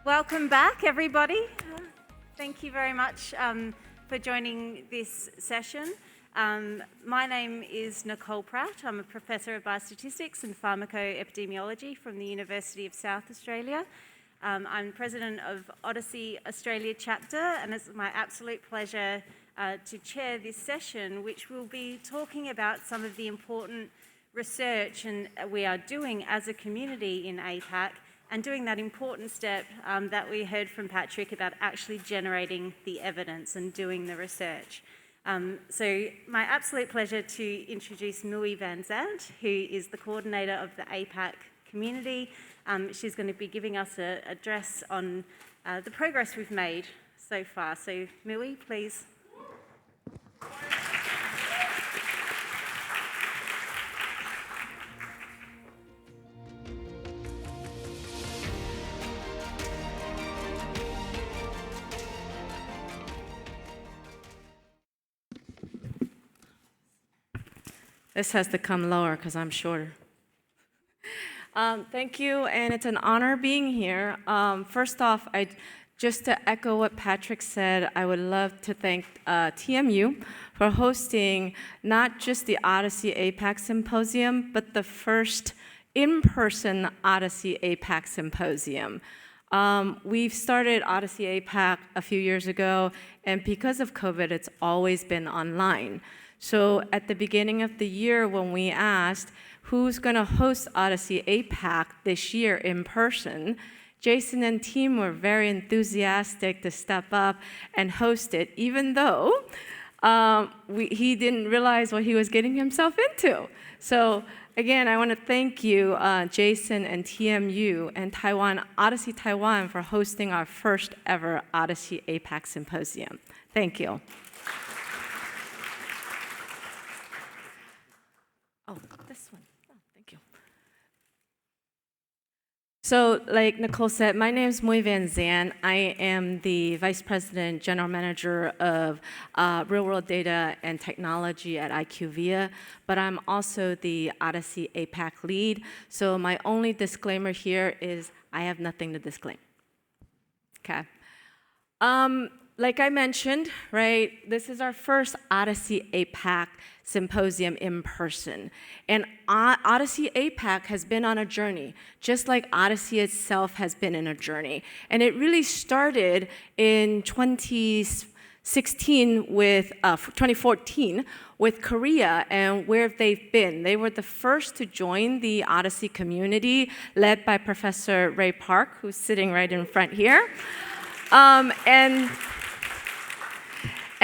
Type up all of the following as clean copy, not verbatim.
Welcome back, everybody. Thank you very much for joining this session. My name is Nicole Pratt. I'm a Professor of Biostatistics and Pharmacoepidemiology from the University of South Australia. I'm President of OHDSI Australia chapter, and it's my absolute pleasure to chair this session, which will be talking about some of the important research we are doing as a community in APAC, and doing that important step that we heard from Patrick about actually generating the evidence and doing the research. So my absolute pleasure to introduce Nguyen van Zandt, who is the coordinator of the APAC community. She's going to be giving us an address on the progress we've made so far. So Nguyen, please. This has to come lower because I'm shorter. Thank you, and it's an honor being here. First off, just to echo what Patrick said, I would love to thank TMU for hosting not just the OHDSI APAC Symposium, but the first in-person OHDSI APAC Symposium. We've started OHDSI APAC a few years ago, and because of COVID, it's always been online. So at the beginning of the year, when we asked who's going to host OHDSI APAC this year in person, Jason and team were very enthusiastic to step up and host it, even though he didn't realize what he was getting himself into. So again, I want to thank you, Jason and TMU and Taiwan, OHDSI Taiwan, for hosting our first ever OHDSI APAC Symposium. Thank you. Oh, this one. Oh, thank you. So, like Nicole said, my name is Nguyen van Zandt. I am the Vice President, General Manager of Real-World Data and Technology at IQVIA, but I'm also the OHDSI APAC lead. So my only disclaimer here is I have nothing to disclaim. Okay. Like I mentioned, right, this is our first OHDSI APAC Symposium in person. And OHDSI APAC has been on a journey, just like OHDSI itself has been in a journey. And it really started in 2014 with Korea and where they've been. They were the first to join the OHDSI community, led by Professor Ray Park, who's sitting right in front here.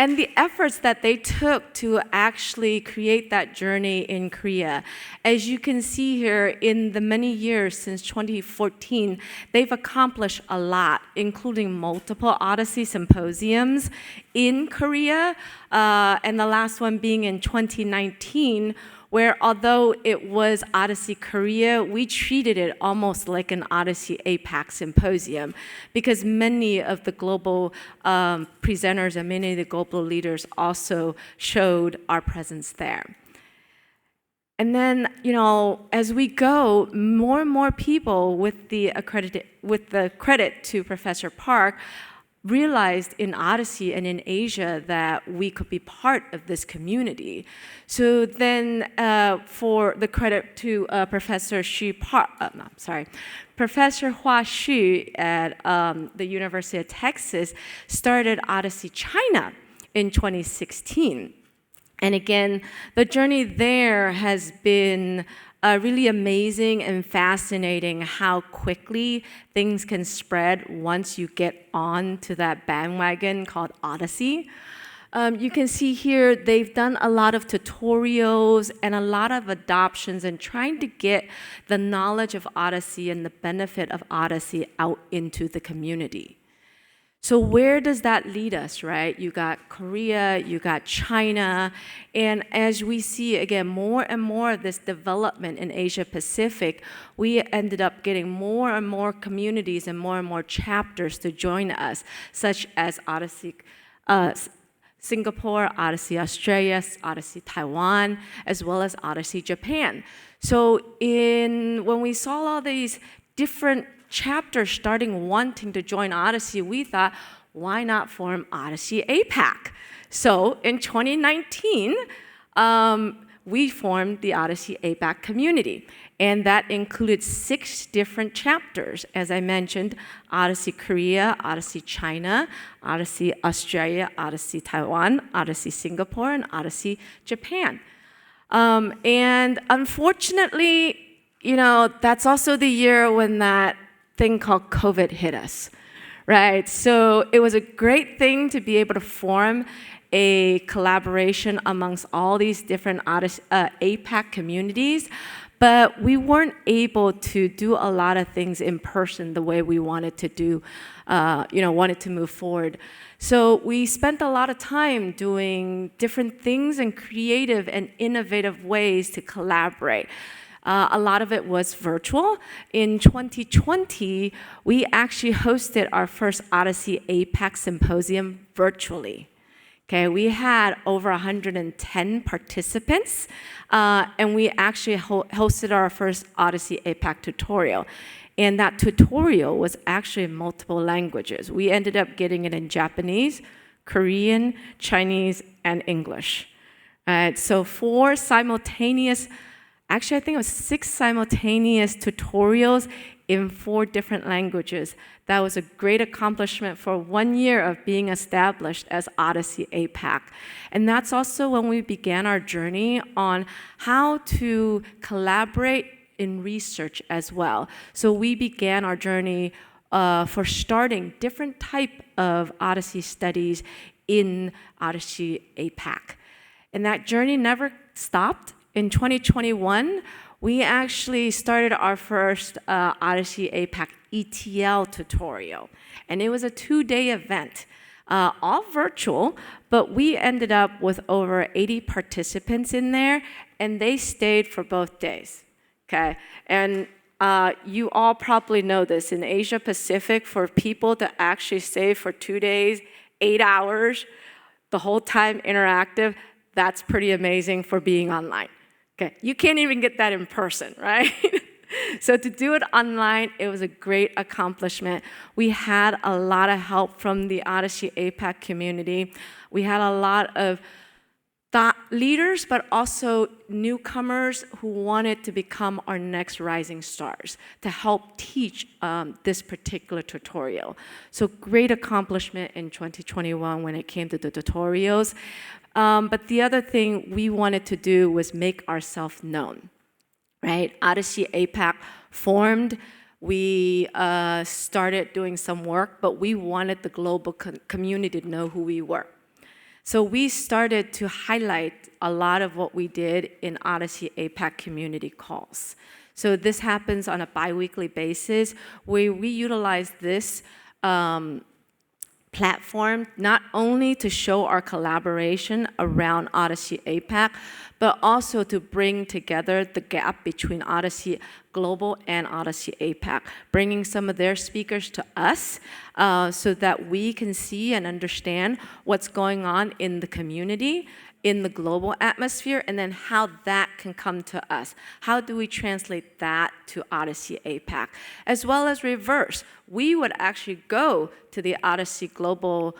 And the efforts that they took to actually create that journey in Korea. As you can see here, in the many years since 2014, they've accomplished a lot, including multiple OHDSI symposiums in Korea, and the last one being in 2019, where although it was OHDSI Korea, we treated it almost like an OHDSI APAC symposium because many of the global presenters and many of the global leaders also showed our presence there. And then, you know, as we go, more and more people with the credit to Professor Park realized in OHDSI and in Asia that we could be part of this community. So then for the credit to Professor Professor Hua Xu at the University of Texas started OHDSI China in 2016. And again, the journey there has been really amazing and fascinating how quickly things can spread once you get on to that bandwagon called OHDSI. You can see here they've done a lot of tutorials and a lot of adoptions and trying to get the knowledge of OHDSI and the benefit of OHDSI out into the community. So where does that lead us, right? You got Korea, you got China, and as we see, again, more and more of this development in Asia Pacific, we ended up getting more and more communities and more chapters to join us, such as OHDSI Singapore, OHDSI Australia, OHDSI Taiwan, as well as OHDSI Japan. So when we saw all these different chapters starting wanting to join OHDSI, we thought, why not form OHDSI APAC? So in 2019, we formed the OHDSI APAC community, and that included 6 different chapters. As I mentioned, OHDSI Korea, OHDSI China, OHDSI Australia, OHDSI Taiwan, OHDSI Singapore, and OHDSI Japan. And unfortunately, that's also the year when that thing called COVID hit us, right? So it was a great thing to be able to form a collaboration amongst all these different APAC communities, but we weren't able to do a lot of things in person the way we wanted to do, wanted to move forward. So we spent a lot of time doing different things in creative and innovative ways to collaborate. A lot of it was virtual. In 2020, we actually hosted our first OHDSI APAC Symposium virtually. Okay, we had over 110 participants, and we actually hosted our first OHDSI APAC tutorial. And that tutorial was actually in multiple languages. We ended up getting it in Japanese, Korean, Chinese, and English. So 4 simultaneous, actually I think it was 6 simultaneous tutorials in 4 different languages. That was a great accomplishment for 1 year of being established as OHDSI APAC. And that's also when we began our journey on how to collaborate in research as well. So we began our journey for starting different type of OHDSI studies in OHDSI APAC. And that journey never stopped. In 2021, we actually started our first OHDSI APAC ETL tutorial. And it was a 2-day event, all virtual, but we ended up with over 80 participants in there, and they stayed for both days, okay? And you all probably know this. In Asia Pacific, for people to actually stay for 2 days, 8 hours, the whole time interactive, that's pretty amazing for being online. Okay, you can't even get that in person, right? So to do it online, it was a great accomplishment. We had a lot of help from the OHDSI APAC community. We had a lot of thought leaders, but also newcomers who wanted to become our next rising stars to help teach this particular tutorial. So great accomplishment in 2021 when it came to the tutorials. But the other thing we wanted to do was make ourselves known, right? OHDSI APAC formed. We started doing some work, but we wanted the global community to know who we were. So we started to highlight a lot of what we did in OHDSI APAC community calls. So this happens on a bi-weekly basis where we utilize this platform not only to show our collaboration around OHDSI APAC, but also to bring together the gap between OHDSI Global and OHDSI APAC, bringing some of their speakers to us so that we can see and understand what's going on in the community, in the global atmosphere, and then how that can come to us. How do we translate that to OHDSI APAC? As well as reverse, we would actually go to the OHDSI Global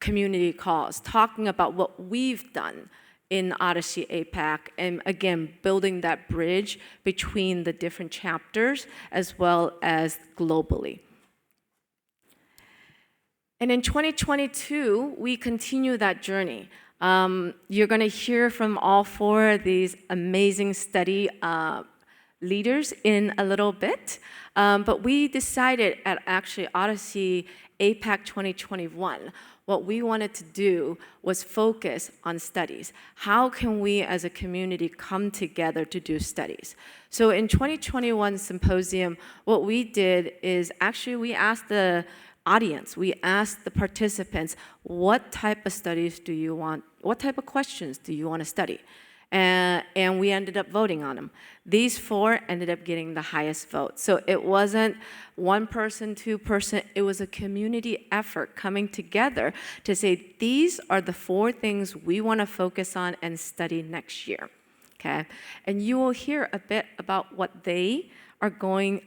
community calls, talking about what we've done in OHDSI APAC, and again, building that bridge between the different chapters as well as globally. And in 2022, we continue that journey. You're going to hear from all 4 of these amazing study leaders in a little bit, but we decided at actually OHDSI APAC 2021, what we wanted to do was focus on studies. How can we as a community come together to do studies? So in 2021 Symposium, what we did is actually we asked the audience, we asked the participants, what type of studies do you want, what type of questions do you want to study? And we ended up voting on them. These 4 ended up getting the highest vote. So it wasn't 1 person, 2 person, it was a community effort coming together to say, these are the 4 things we want to focus on and study next year, okay? And you will hear a bit about what they are going,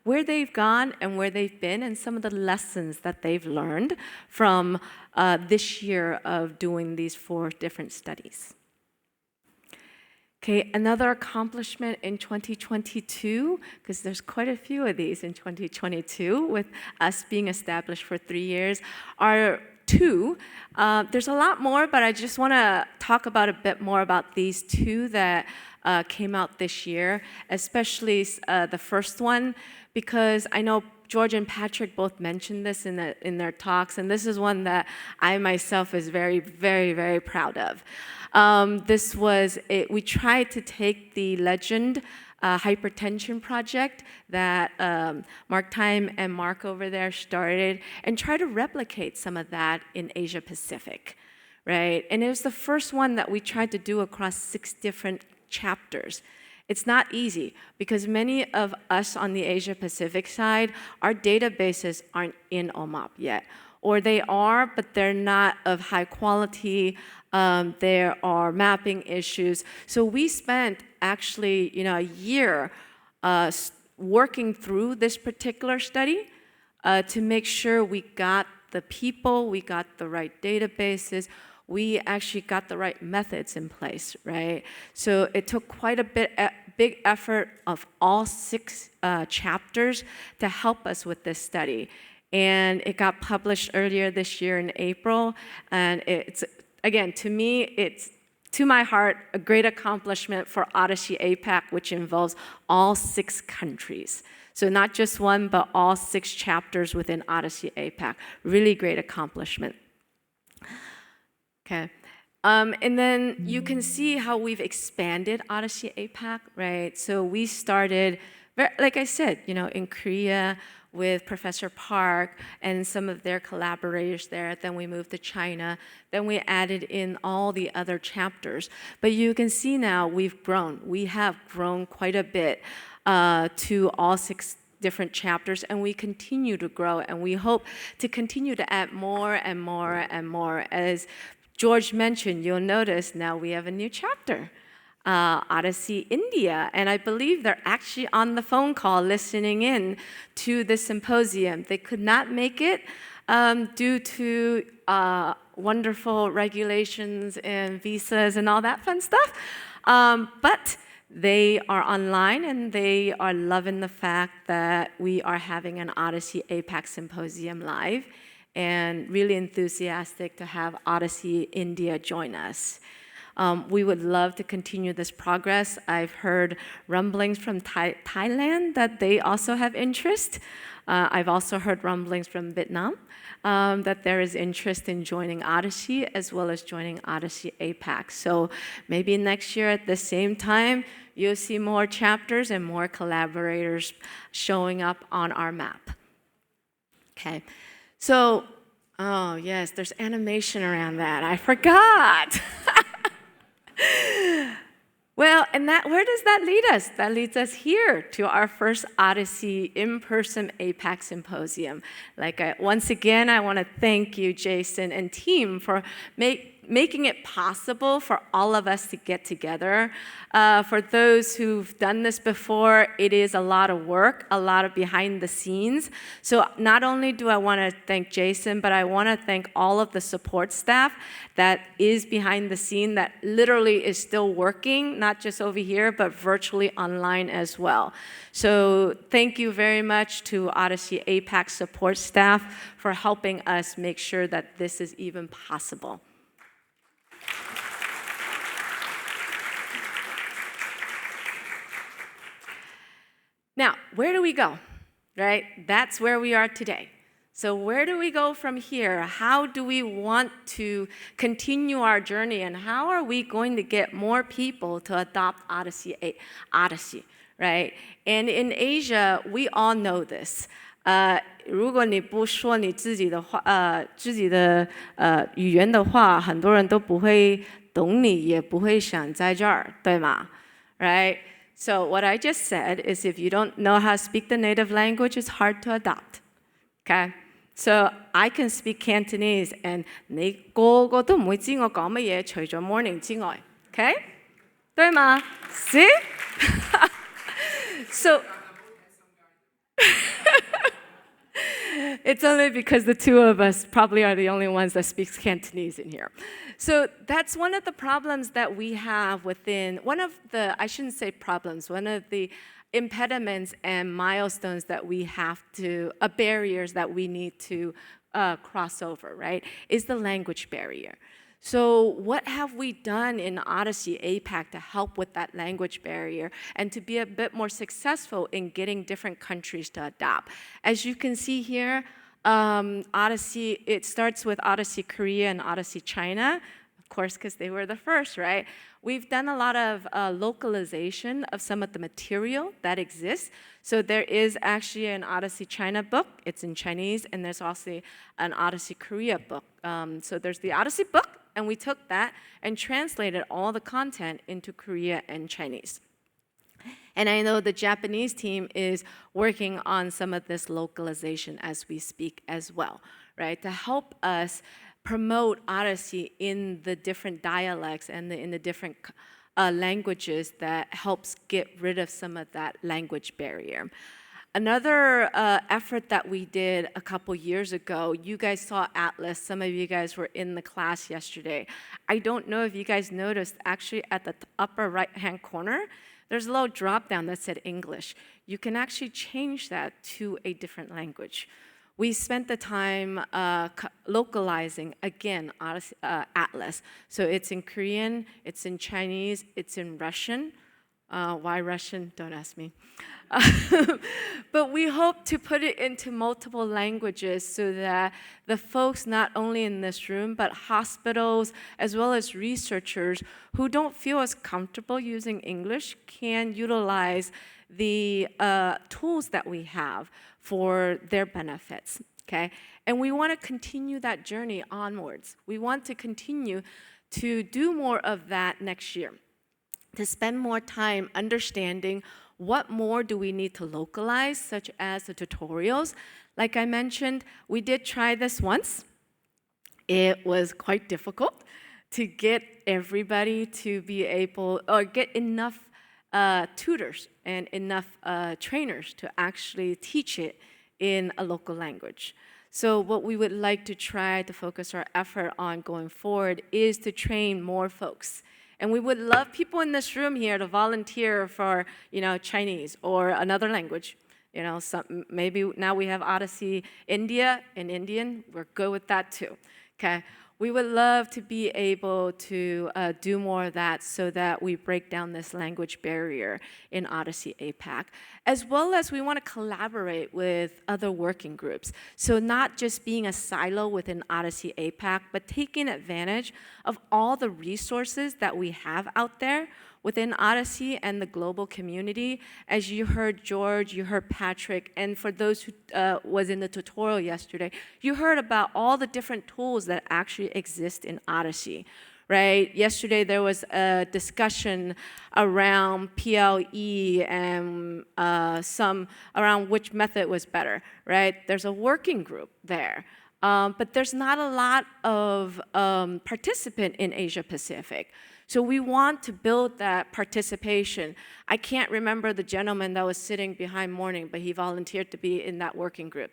where they've gone and where they've been, and some of the lessons that they've learned from this year of doing these 4 different studies. Okay, another accomplishment in 2022, because there's quite a few of these in 2022, with us being established for 3 years, are 2. There's a lot more, but I just want to talk about a bit more about these 2 that came out this year, especially the first one, because I know George and Patrick both mentioned this in their talks, and this is one that I myself is very, very, very proud of. We tried to take the Legend hypertension project that Mark Time and Mark over there started and try to replicate some of that in Asia Pacific, right? And it was the first one that we tried to do across 6 different chapters. It's not easy because many of us on the Asia Pacific side, our databases aren't in OMOP yet. Or they are, but they're not of high quality. There are mapping issues. So we spent actually, a year working through this particular study to make sure we got the people, we got the right databases, we actually got the right methods in place, right? So it took quite a big effort of all 6 chapters to help us with this study. And it got published earlier this year in April. And it's, again, to me, it's, to my heart, a great accomplishment for OHDSI APAC, which involves all 6 countries. So not just one, but all 6 chapters within OHDSI APAC. Really great accomplishment. Okay. And then you can see how we've expanded OHDSI APAC, right? So we started, like I said, in Korea, with Professor Park and some of their collaborators there. Then we moved to China. Then we added in all the other chapters. But you can see now we've grown. We have grown quite a bit to all 6 different chapters, and we continue to grow. And we hope to continue to add more and more and more. As George mentioned, you'll notice now we have a new chapter. OHDSI India, and I believe they're actually on the phone call listening in to the symposium. They could not make it due to wonderful regulations and visas and all that fun stuff, but they are online and they are loving the fact that we are having an OHDSI APAC symposium live and really enthusiastic to have OHDSI India join us. We would love to continue this progress. I've heard rumblings from Thailand that they also have interest. I've also heard rumblings from Vietnam that there is interest in joining OHDSI as well as joining OHDSI APAC. So maybe next year at the same time, you'll see more chapters and more collaborators showing up on our map. Okay, so, oh yes, there's animation around that. I forgot. Well, and where does that lead us? That leads us here to our first OHDSI in-person APAC symposium. Once again, I want to thank you, Jason and team, for making it possible for all of us to get together. For those who've done this before, it is a lot of work, a lot of behind the scenes. So not only do I want to thank Jason, but I want to thank all of the support staff that is behind the scene that literally is still working, not just over here, but virtually online as well. So thank you very much to OHDSI APAC support staff for helping us make sure that this is even possible. Now, where do we go, right? That's where we are today. So where do we go from here? How do we want to continue our journey, and how are we going to get more people to adopt OHDSI, right? And in Asia, we all know this. 如果你不说你自己的话，自己的语言的话，很多人都不会懂你，也不会想在这儿，对吗？ Right? So what I just said is if you don't know how to speak the native language, it's hard to adopt. Okay? So I can speak Cantonese, and 你個個都唔會知我講乜嘢，除咗 morning 之外。Okay? 對嗎？See? So it's only because the two of us probably are the only ones that speaks Cantonese in here. So that's one of the problems that we have within, I shouldn't say problems, one of the impediments and milestones that we have to, barriers that we need to cross over, right, is the language barrier. So what have we done in OHDSI APAC to help with that language barrier and to be a bit more successful in getting different countries to adopt? As you can see here, OHDSI, it starts with OHDSI Korea and OHDSI China, of course, because they were the first, right? We've done a lot of localization of some of the material that exists. So there is actually an OHDSI China book. It's in Chinese, and there's also an OHDSI Korea book. So there's the OHDSI book, and we took that and translated all the content into Korea and Chinese. And I know the Japanese team is working on some of this localization as we speak as well, right? To help us promote OHDSI in the different dialects and in the different languages that helps get rid of some of that language barrier. Another effort that we did a couple years ago, you guys saw Atlas. Some of you guys were in the class yesterday. I don't know if you guys noticed, actually at the upper right-hand corner, there's a little drop-down that said English. You can actually change that to a different language. We spent the time localizing, again, Atlas. So it's in Korean, it's in Chinese, it's in Russian. Why Russian? Don't ask me. But we hope to put it into multiple languages so that the folks not only in this room, but hospitals, as well as researchers who don't feel as comfortable using English can utilize the tools that we have for their benefits, okay? And we want to continue that journey onwards. We want to continue to do more of that next year, to spend more time understanding what more do we need to localize, such as the tutorials. Like I mentioned, we did try this once. It was quite difficult to get everybody to be able, or get enough tutors and enough trainers to actually teach it in a local language. So what we would like to try to focus our effort on going forward is to train more folks. And we would love people in this room here to volunteer for, Chinese or another language. Maybe now we have OHDSI India and Indian. We're good with that too. Okay. We would love to be able to do more of that so that we break down this language barrier in OHDSI APAC, as well as we want to collaborate with other working groups. So not just being a silo within OHDSI APAC, but taking advantage of all the resources that we have out there within OHDSI and the global community. As you heard George, you heard Patrick, and for those who was in the tutorial yesterday, you heard about all the different tools that actually exist in OHDSI, right? Yesterday there was a discussion around PLE and some around which method was better, right? There's a working group there. But there's not a lot of participant in Asia Pacific. So we want to build that participation. I can't remember the gentleman that was sitting behind Morning, but he volunteered to be in that working group.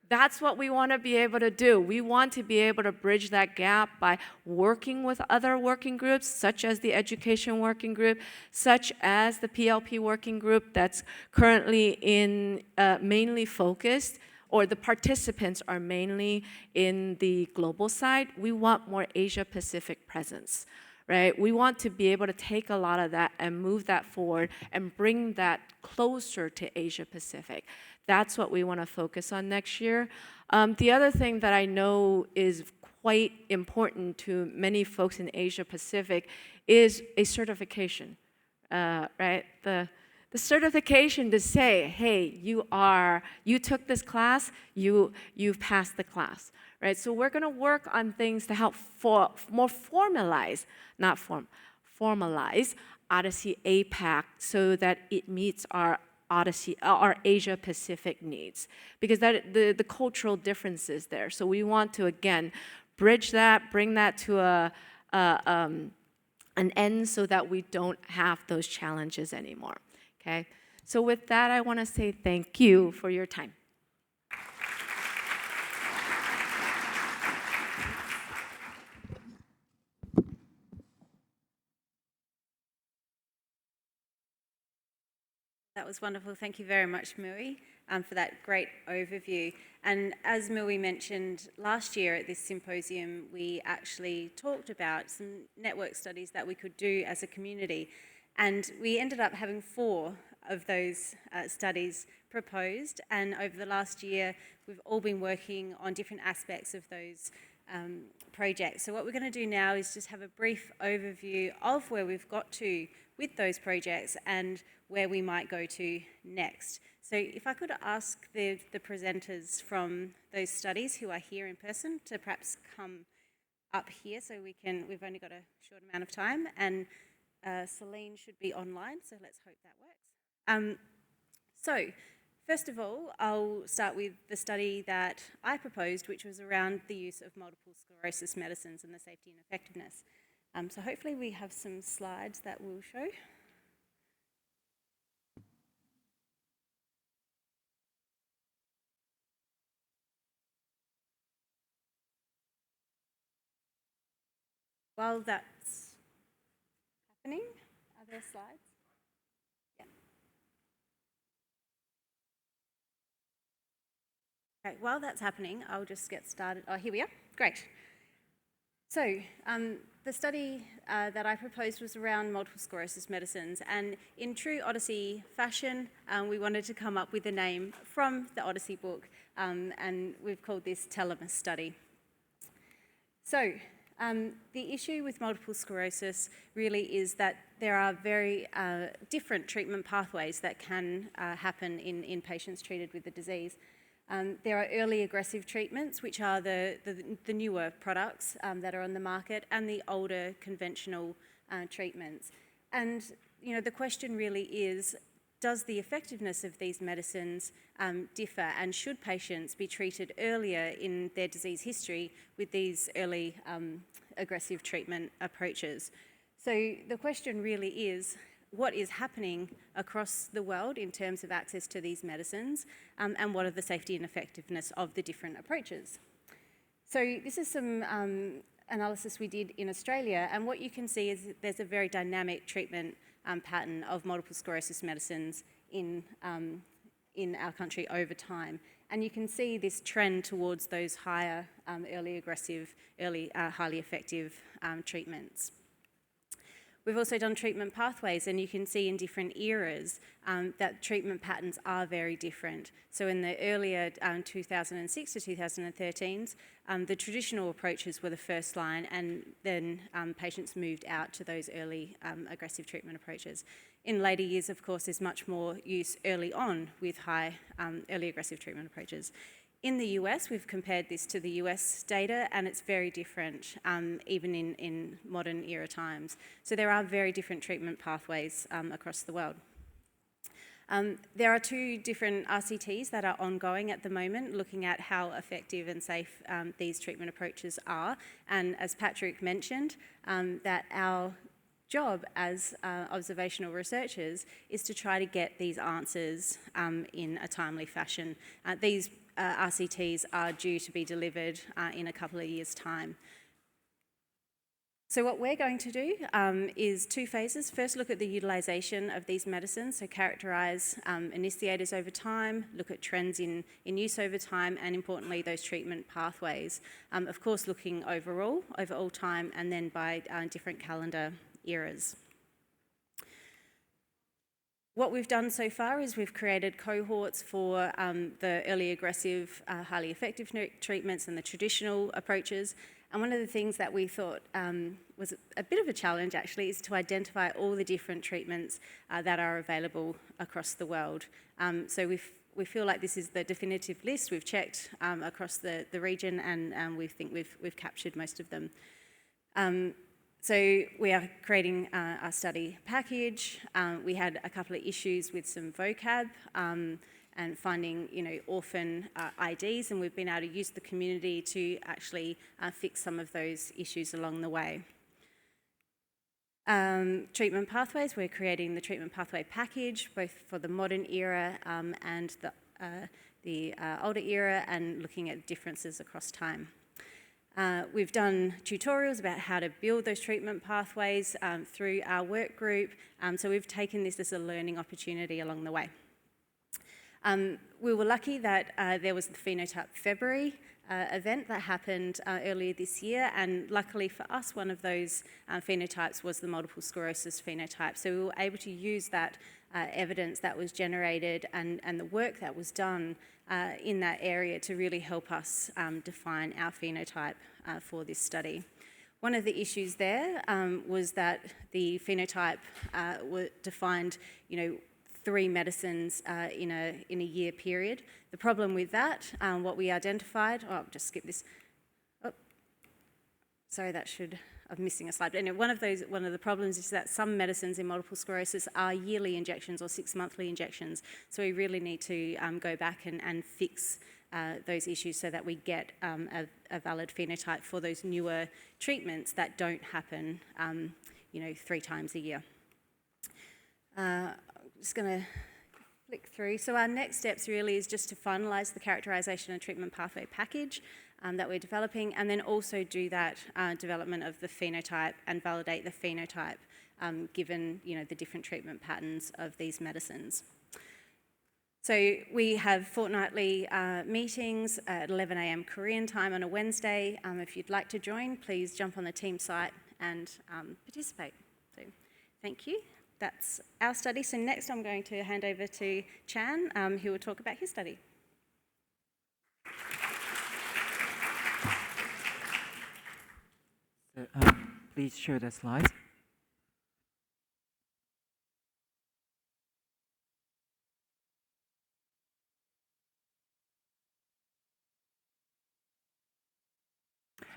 That's what we want to be able to do. We want to be able to bridge that gap by working with other working groups, such as the education working group, such as the PLP working group that's currently in mainly focused, or the participants are mainly in the global side. We want more Asia Pacific presence, right? We want to be able to take a lot of that and move that forward and bring that closer to Asia Pacific. That's what we want to focus on next year. The other thing that I know is quite important to many folks in Asia Pacific is a certification, right? The certification to say, hey, you took this class, you've passed the class, right? So we're going to work on things to help more formalize OHDSI APAC so that it meets our Asia Pacific needs, because the cultural differences there. So we want to again bridge that, bring that to an end so that we don't have those challenges anymore. Okay, So with that, I want to say thank you for your time. That was wonderful. Thank you very much, Mui, for that great overview. And as Mui mentioned, last year at this symposium, we actually talked about some network studies that we could do as a community. And we ended up having 4 of those studies proposed. And over the last year, we've all been working on different aspects of those projects. So what we're going to do now is just have a brief overview of where we've got to with those projects and where we might go to next. So if I could ask the presenters from those studies who are here in person to perhaps come up here so we've only got a short amount of time, and Celine should be online, so let's hope that works. So first of all, I'll start with the study that I proposed, which was around the use of multiple sclerosis medicines and the safety and effectiveness. So hopefully we have some slides that we'll show. While that's happening, are there slides? Yeah. Okay, while that's happening, I'll just get started. Oh, here we are. Great. So the study that I proposed was around multiple sclerosis medicines, and in true OHDSI fashion, we wanted to come up with a name from the OHDSI book, and we've called this Telemus study. So the issue with multiple sclerosis really is that there are very different treatment pathways that can happen in patients treated with the disease. There are early aggressive treatments, which are the newer products that are on the market, and the older conventional treatments. And the question really is, does the effectiveness of these medicines differ, and should patients be treated earlier in their disease history with these early aggressive treatment approaches? So the question really is, what is happening across the world in terms of access to these medicines, and what are the safety and effectiveness of the different approaches? So this is some analysis we did in Australia, and what you can see is that there's a very dynamic treatment pattern of multiple sclerosis medicines in our country over time. And you can see this trend towards those higher, early aggressive, highly effective treatments. We've also done treatment pathways, and you can see in different eras that treatment patterns are very different. So in the earlier 2006 to 2013s, the traditional approaches were the first line, and then patients moved out to those early aggressive treatment approaches. In later years, of course, there's much more use early on with high early aggressive treatment approaches. In the US, we've compared this to the US data, and it's very different, even in modern era times. So there are very different treatment pathways across the world. There are 2 different RCTs that are ongoing at the moment, looking at how effective and safe these treatment approaches are. And as Patrick mentioned, that our job as observational researchers is to try to get these answers in a timely fashion. These RCTs are due to be delivered in a couple of years' time. So what we're going to do is 2 phases. First, look at the utilisation of these medicines, so characterise initiators over time, look at trends in use over time, and importantly, those treatment pathways. Of course, looking over all time, and then by different calendar eras. What we've done so far is we've created cohorts for the early aggressive, highly effective treatments and the traditional approaches. And one of the things that we thought was a bit of a challenge, actually, is to identify all the different treatments that are available across the world. So we feel like this is the definitive list. We've checked across the region, and we think we've captured most of them. So we are creating our study package. We had a couple of issues with some vocab and finding, orphan IDs, and we've been able to use the community to actually fix some of those issues along the way. Treatment pathways, we're creating the treatment pathway package, both for the modern era and the older era, and looking at differences across time. We've done tutorials about how to build those treatment pathways through our work group, so we've taken this as a learning opportunity along the way. We were lucky that there was the Phenotype February event that happened earlier this year, and luckily for us, one of those phenotypes was the multiple sclerosis phenotype. So we were able to use that evidence that was generated and the work that was done in that area to really help us define our phenotype for this study. One of the issues there was that the phenotype were defined, 3 medicines in a year period. The problem with that, what we identified, I'll just skip this. Oh, sorry, I'm missing a slide. But anyway, one of the problems is that some medicines in multiple sclerosis are yearly injections or 6-monthly injections. So we really need to go back and fix those issues so that we get a valid phenotype for those newer treatments that don't happen, 3 times a year. Just going to flick through. So our next steps really is just to finalise the characterisation and treatment pathway package that we're developing, and then also do that development of the phenotype and validate the phenotype given the different treatment patterns of these medicines. So we have fortnightly meetings at 11 a.m. Korean time on a Wednesday. If you'd like to join, please jump on the team site and participate. So thank you. That's our study. So next I'm going to hand over to Chan, who will talk about his study. Please show the slides.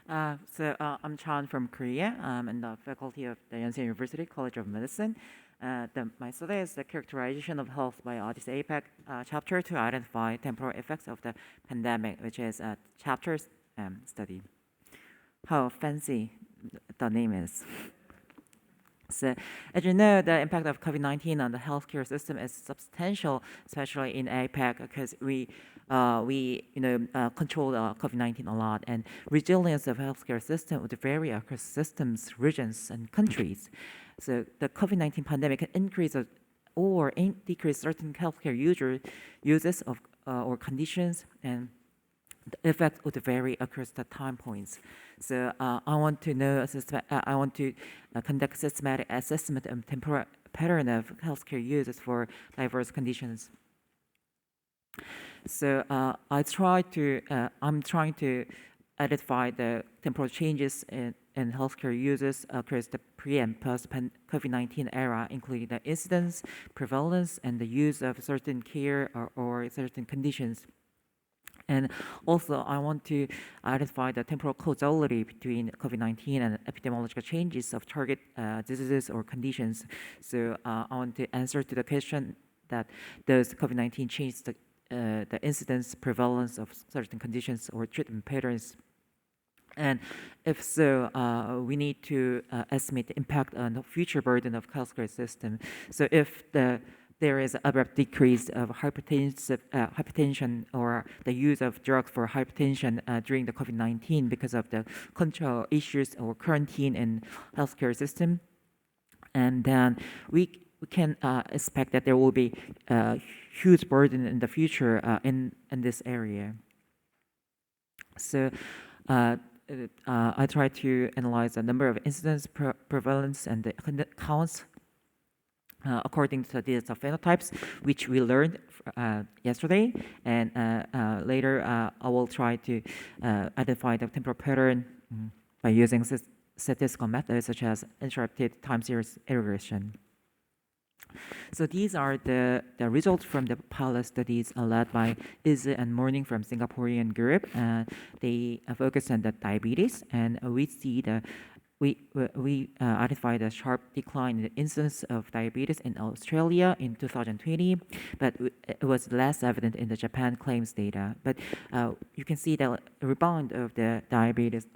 I'm Chan from Korea. I'm in the faculty of the Yonsei University College of Medicine. My study is the characterization of health by OHDSI APAC chapter to identify temporal effects of the pandemic, which is a chapter study. How fancy the name is. So, as you know, the impact of COVID-19 on the healthcare system is substantial, especially in APAC, because we control COVID-19 a lot, and resilience of healthcare system would vary across systems, regions, and countries. So, the COVID-19 pandemic can increase or decrease certain healthcare uses of or conditions, and the effect would vary across the time points. So I want to conduct systematic assessment of temporal pattern of healthcare uses for diverse conditions. So I'm trying to identify the temporal changes in healthcare uses across the pre and post COVID-19 era, including the incidence, prevalence, and the use of certain care or certain conditions. And also, I want to identify the temporal causality between COVID-19 and epidemiological changes of target diseases or conditions. So I want to answer to the question that does COVID-19 change the incidence, prevalence of certain conditions or treatment patterns? And if so, we need to estimate the impact on the future burden of healthcare system. So if there is an abrupt decrease of hypertension or the use of drugs for hypertension during the COVID-19 because of the control issues or quarantine in healthcare system. And then we can expect that there will be a huge burden in the future in this area. So I try to analyze the number of incidents, prevalence, and the counts according to these phenotypes, which we learned yesterday, and later I will try to identify the temporal pattern by using statistical methods such as interrupted time series regression. So these are the results from the pilot studies led by Izzy and Morning from Singaporean group. They focus on the diabetes, and we see we identified a sharp decline in the incidence of diabetes in Australia in 2020, but it was less evident in the Japan claims data. But you can see the rebound of the diabetes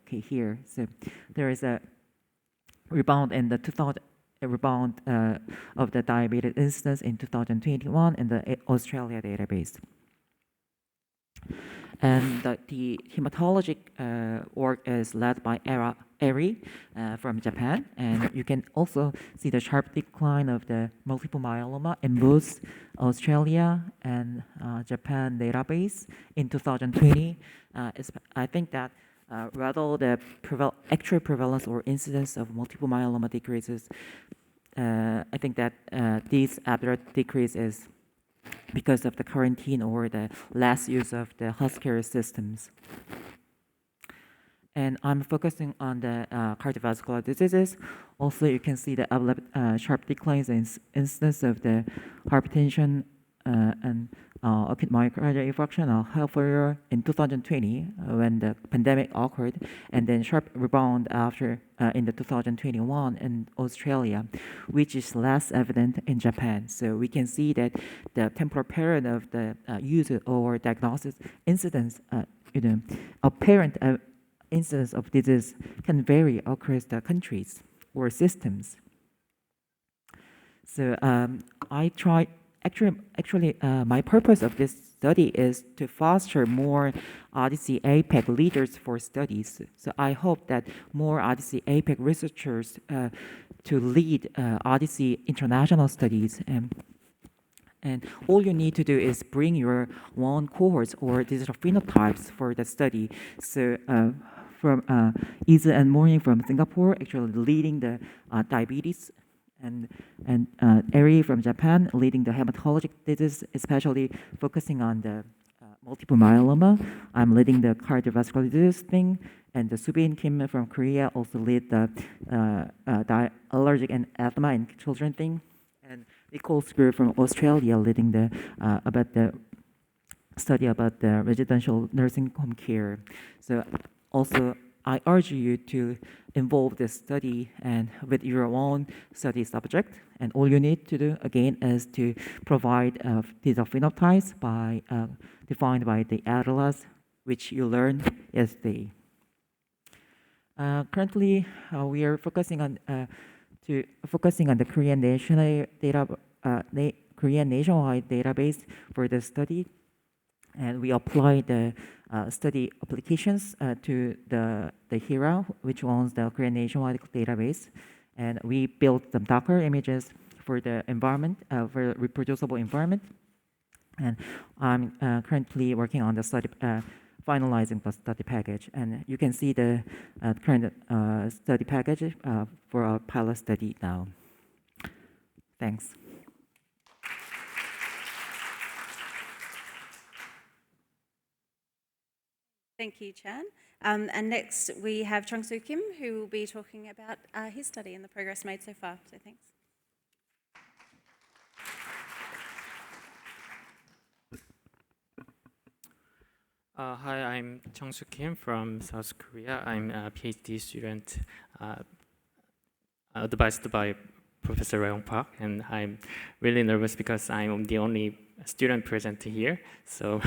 here. So there is a rebound in the 2000 rebound of the diabetes incidence in 2021 in the Australia database. And the hematologic work is led by Eri from Japan, and you can also see the sharp decline of the multiple myeloma in both Australia and Japan database in 2020. I think that rather the actual prevalence or incidence of multiple myeloma decreases, I think that this abrupt decrease is because of the quarantine or the less use of the healthcare systems. And I'm focusing on the cardiovascular diseases. Also, you can see the sharp declines in incidence of the hypertension and acute myocardial infarction or heart failure in 2020 when the pandemic occurred, and then sharp rebound after in the 2021 in Australia, which is less evident in Japan. So we can see that the temporal period of the use or diagnosis incidence, apparent incidence of disease can vary across the countries or systems. So I tried. Actually, my purpose of this study is to foster more OHDSI APAC leaders for studies. So I hope that more OHDSI APAC researchers to lead OHDSI international studies. And all you need to do is bring your own cohorts or digital phenotypes for the study. So from Isa and Maureen from Singapore, actually leading the diabetes, and Eri from Japan leading the hematologic disease, especially focusing on the multiple myeloma. I'm leading the cardiovascular disease thing, and the Subin Kim from Korea also lead the allergic and asthma in children thing, and Nicole from Australia leading the about the study about the residential nursing home care. So also, I urge you to involve this study and with your own study subject. And all you need to do again is to provide these phenotypes by defined by the atlas, which you learn yesterday. Currently, we are focusing on the Korean Korean nationwide database for the study, and we apply the study applications to the HERA, which owns the Korean nationwide database, and we built some Docker images for the environment, for reproducible environment, and I'm currently working on the study, finalizing the study package, and you can see the current study package for our pilot study now. Thanks. Thank you, Chan. And next we have Chungsoo Kim, who will be talking about his study and the progress made so far. So thanks. Hi, I'm Chungsoo Kim from South Korea. I'm a PhD student advised by Professor Rayoung Park, and I'm really nervous because I'm the only student present here. So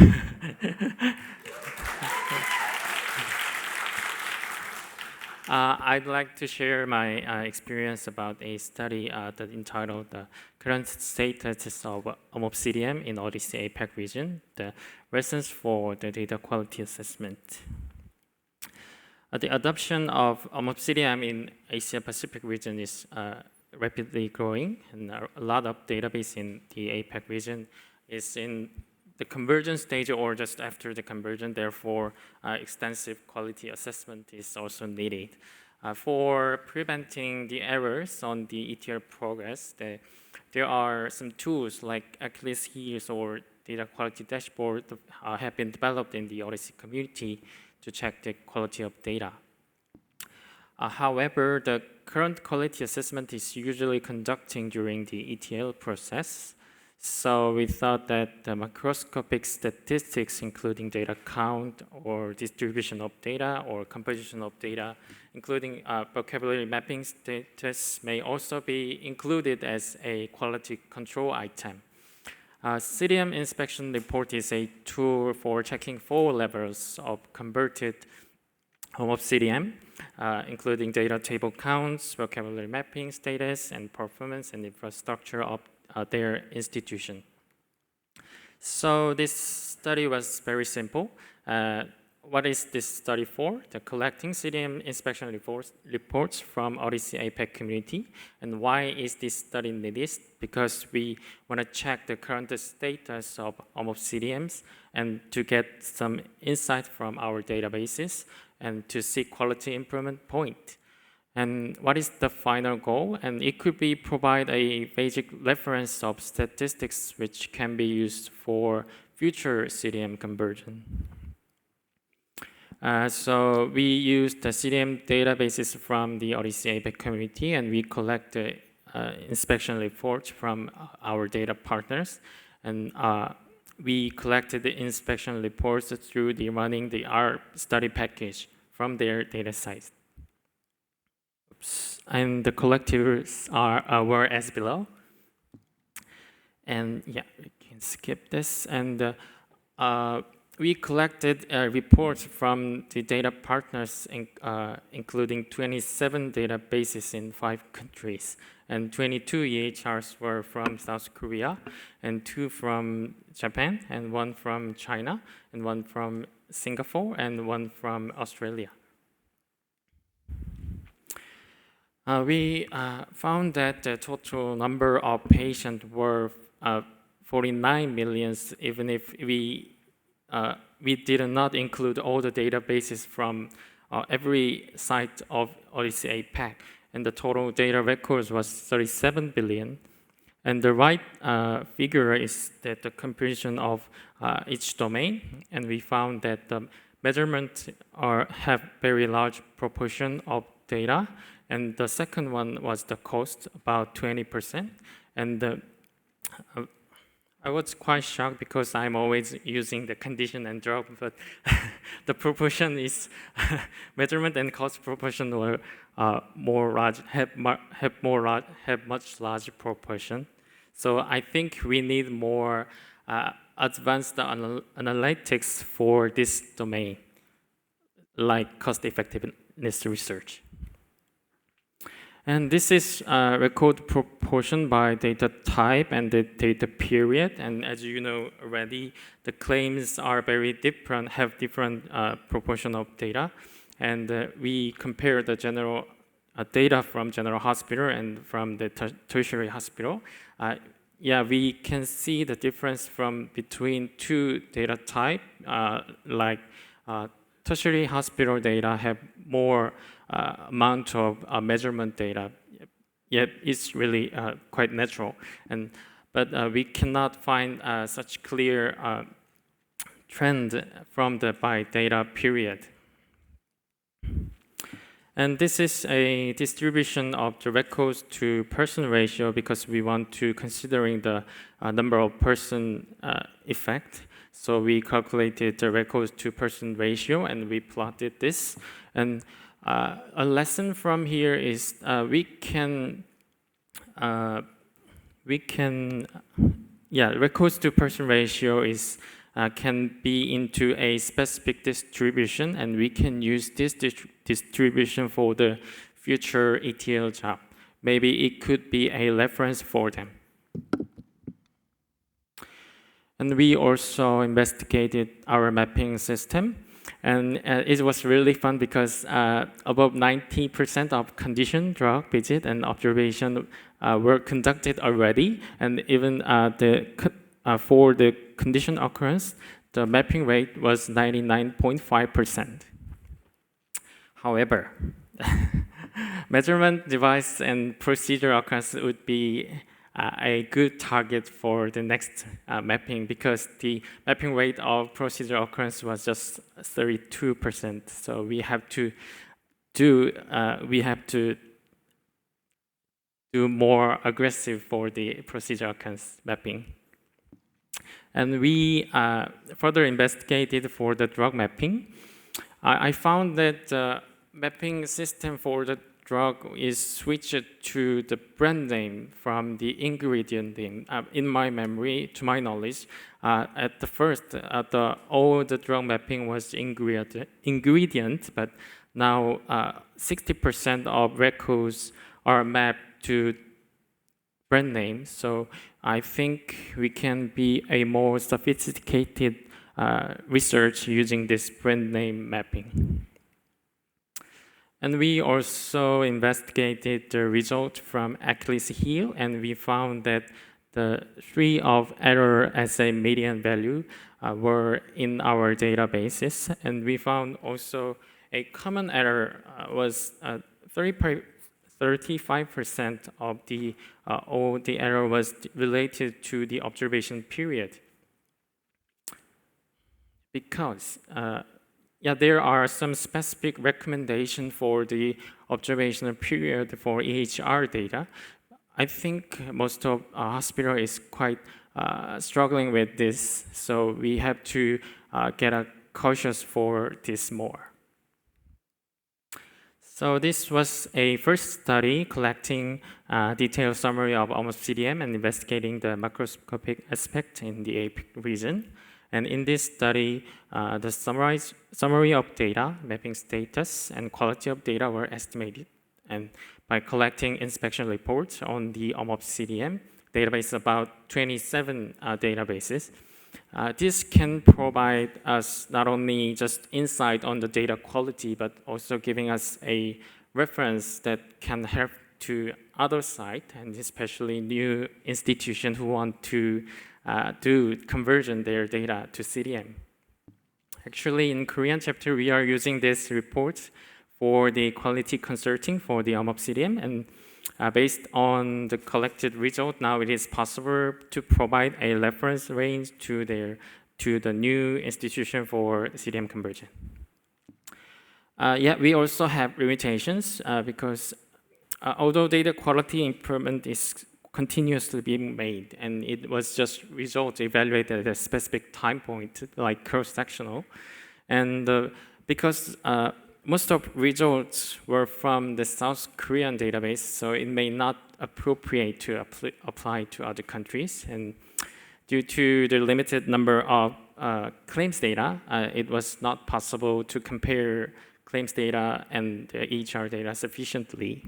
I'd like to share my experience about a study that entitled "The Current Status of OHDSI in OHDSI APAC Region: The Lessons for the Data Quality Assessment." The adoption of OHDSI in Asia Pacific region is rapidly growing, and a lot of database in the APAC region is in the conversion stage or just after the conversion. Therefore, extensive quality assessment is also needed. For preventing the errors on the ETL progress, there are some tools like Achilles heels or data quality dashboard have been developed in the OHDSI community to check the quality of data. However, the current quality assessment is usually conducting during the ETL process. So we thought that the macroscopic statistics, including data count or distribution of data or composition of data, including vocabulary mapping status, may also be included as a quality control item. CDM inspection report is a tool for checking 4 levels of converted of CDM, including data table counts, vocabulary mapping, status, and performance and infrastructure of their institution. So this study was very simple. What is this study for? The collecting CDM inspection reports from OHDSI APAC community. And why is this study needed? Because we want to check the current status of CDMs and to get some insight from our databases and to see quality improvement point. And what is the final goal? And it could be provide a basic reference of statistics which can be used for future CDM conversion. So we use the CDM databases from the OHDSI APAC community, and we collect the inspection reports from our data partners. And we collected the inspection reports through the running the R study package from their data site. Oops. And the collectives were as below. And yeah, we can skip this. And we collected reports from the data partners, including 27 databases in 5 countries. And 22 EHRs were from South Korea, and 2 from Japan, and 1 from China, and 1 from Singapore, and 1 from Australia. We found that the total number of patients were 49 million, even if we did not include all the databases from every site of OHDSI APAC, and the total data records was 37 billion. And the right figure is that the comparison of each domain, and we found that the measurements have very large proportion of data, and the second one was the cost, about 20%, and I was quite shocked because I'm always using the condition and drug, but the proportion is measurement and cost proportion were more large, have much larger proportion. So I think we need more advanced analytics for this domain, like cost effectiveness research. And this is record proportion by data type and the data period. And as you know already, the claims are very different, have different proportion of data. And we compare the general data from general hospital and from the tertiary hospital. Yeah, we can see the difference from between 2 data type, like tertiary hospital data have more amount of measurement data, yet it's really quite natural. But we cannot find such clear trend from the by data period. And this is a distribution of the records to person ratio because we want to considering the number of person effect. So we calculated the records to person ratio and we plotted this. And a lesson from here is records to person ratio is can be into a specific distribution, and we can use this distribution for the future ETL job. Maybe it could be a reference for them. And we also investigated our mapping system. And it was really fun because above 90% of condition, drug visit, and observation were conducted already. And even for the condition occurrence, the mapping rate was 99.5%. However, measurement device and procedure occurrence would be a good target for the next mapping because the mapping rate of procedure occurrence was just 32%. So we have to do more aggressive for the procedure occurrence mapping. And we further investigated for the drug mapping. I found that the mapping system for the drug is switched to the brand name from the ingredient name. In my memory, to my knowledge, at the first, all the drug mapping was ingredient, but now 60% of records are mapped to brand names. So I think we can be a more sophisticated research using this brand name mapping. And we also investigated the result from Achilles heel, and we found that the three of error as a median value were in our databases, and we found also a common error was 35% of all the error was related to the observation period. Because there are some specific recommendations for the observational period for EHR data. I think most of our hospital is quite struggling with this, so we have to get cautious for this more. So this was a first study collecting detailed summary of almost CDM and investigating the macroscopic aspect in the APAC region. And in this study, the summary of data, mapping status, and quality of data were estimated. And by collecting inspection reports on the OMOP CDM database, about 27 databases, this can provide us not only just insight on the data quality, but also giving us a reference that can help to other sites, and especially new institutions who want to do conversion their data to CDM. Actually, in Korean chapter, we are using this report for the quality consulting for the OMOP CDM, and based on the collected result, now it is possible to provide a reference range to the new institution for CDM conversion. We also have limitations because although data quality improvement is continuously being made, and it was just results evaluated at a specific time point, like cross-sectional, and because most of results were from the South Korean database, so it may not appropriate to apply to other countries. And due to the limited number of claims data, it was not possible to compare claims data and the EHR data sufficiently.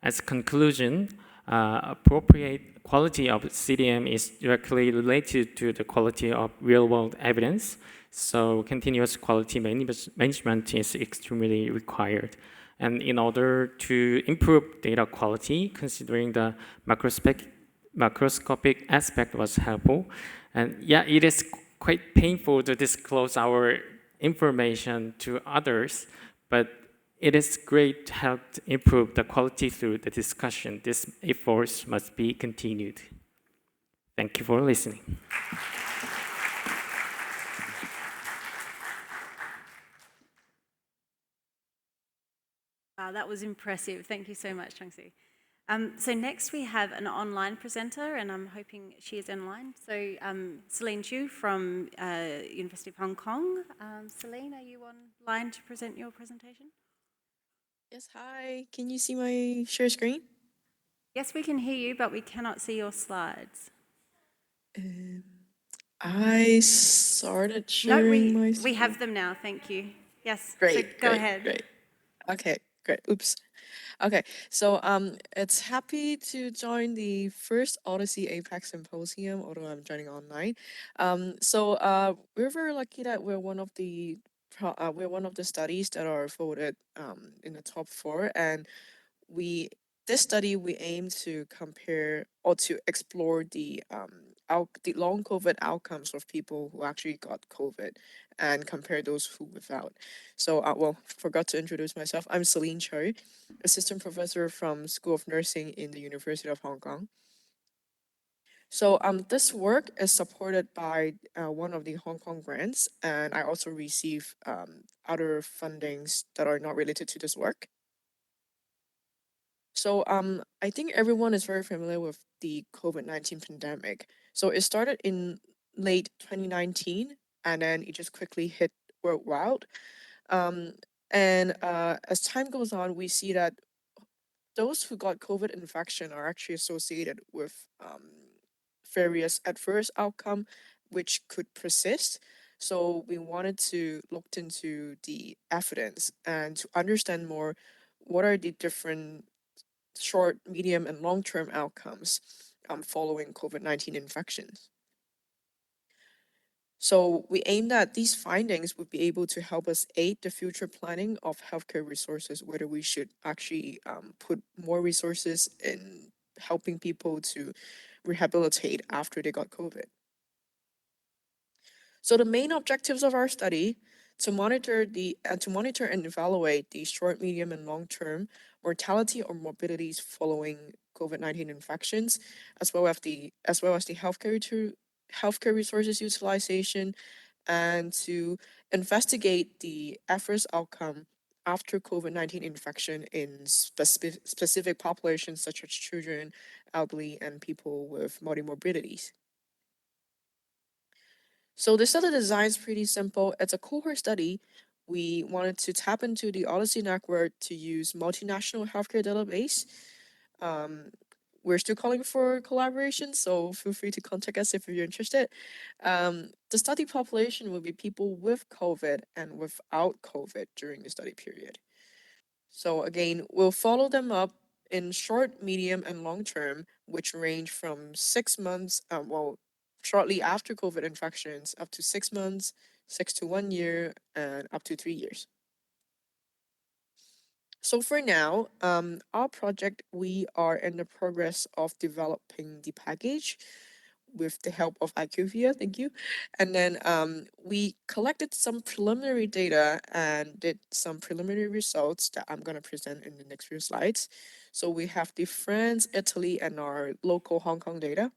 As a conclusion, appropriate quality of CDM is directly related to the quality of real-world evidence. So continuous quality management is extremely required. And in order to improve data quality, considering the macroscopic aspect was helpful. And it is quite painful to disclose our information to others, but it is great to help improve the quality through the discussion. This efforts must be continued. Thank you for listening. Wow, that was impressive. Thank you so much, Chungsoo. So next we have an online presenter, and I'm hoping she is online. So Celine Chui from University of Hong Kong. Celine, are you online to present your presentation? Yes, hi. Can you see my share screen? Yes, we can hear you, but we cannot see your slides. I started sharing my screen. We have them now, thank you. Yes, Great, so go great, ahead. great. Okay, great. Oops. Okay, so it's happy to join the first OHDSI APAC Symposium, although I'm joining online. We're very lucky that we're one of the studies that are voted in the top 4, and this study we aim to compare or to explore the long COVID outcomes of people who actually got COVID and compare those who without. So forgot to introduce myself. I'm Celine Chui, assistant professor from School of Nursing in the University of Hong Kong. So this work is supported by one of the Hong Kong grants, and I also receive other fundings that are not related to this work. So I think everyone is very familiar with the COVID-19 pandemic. So it started in late 2019, and then it just quickly hit worldwide. As time goes on, we see that those who got COVID infection are actually associated with various adverse outcome, which could persist. So we wanted to look into the evidence and to understand more what are the different short, medium, and long-term outcomes following COVID-19 infections. So we aim that these findings would be able to help us aid the future planning of healthcare resources, whether we should actually put more resources in helping people to rehabilitate after they got COVID. So the main objectives of our study to monitor and evaluate the short, medium, and long-term mortality or morbidities following COVID-19 infections, as well as the healthcare resources utilization, and to investigate the adverse outcome after COVID-19 infection in specific populations such as children, elderly, and people with multimorbidities. So the study design is pretty simple. It's a cohort study. We wanted to tap into the OHDSI network to use multinational healthcare database. Um, we're still calling for collaboration, so feel free to contact us if you're interested. The study population will be people with COVID and without COVID during the study period. So again, we'll follow them up in short, medium, and long term, which range from 6 months, shortly after COVID infections, up to 6 months, 6 to 1 year, and up to 3 years. So for now, our project, we are in the progress of developing the package with the help of IQVIA, thank you. And then we collected some preliminary data and did some preliminary results that I'm going to present in the next few slides. So we have the France, Italy, and our local Hong Kong data.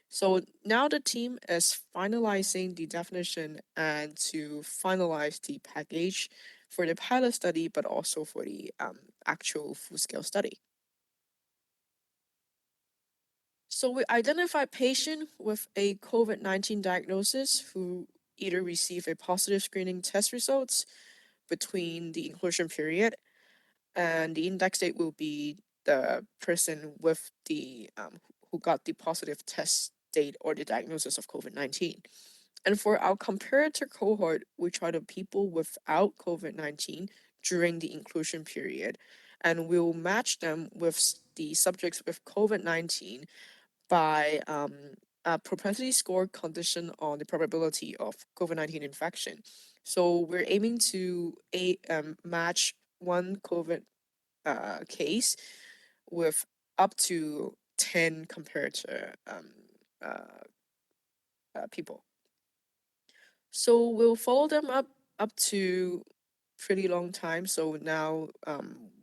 So now the team is finalizing the definition and to finalize the package for the pilot study, but also for the actual full-scale study. So we identified patient with a COVID-19 diagnosis who either receive a positive screening test results between the inclusion period, and the index date will be the person with the who got the positive test date or the diagnosis of COVID-19. And for our comparator cohort, which are the people without COVID-19 during the inclusion period, and we'll match them with the subjects with COVID-19 by a propensity score condition on the probability of COVID-19 infection. So we're aiming to match one COVID case with up to 10 comparator uh, people. So we'll follow them up to pretty long time. So now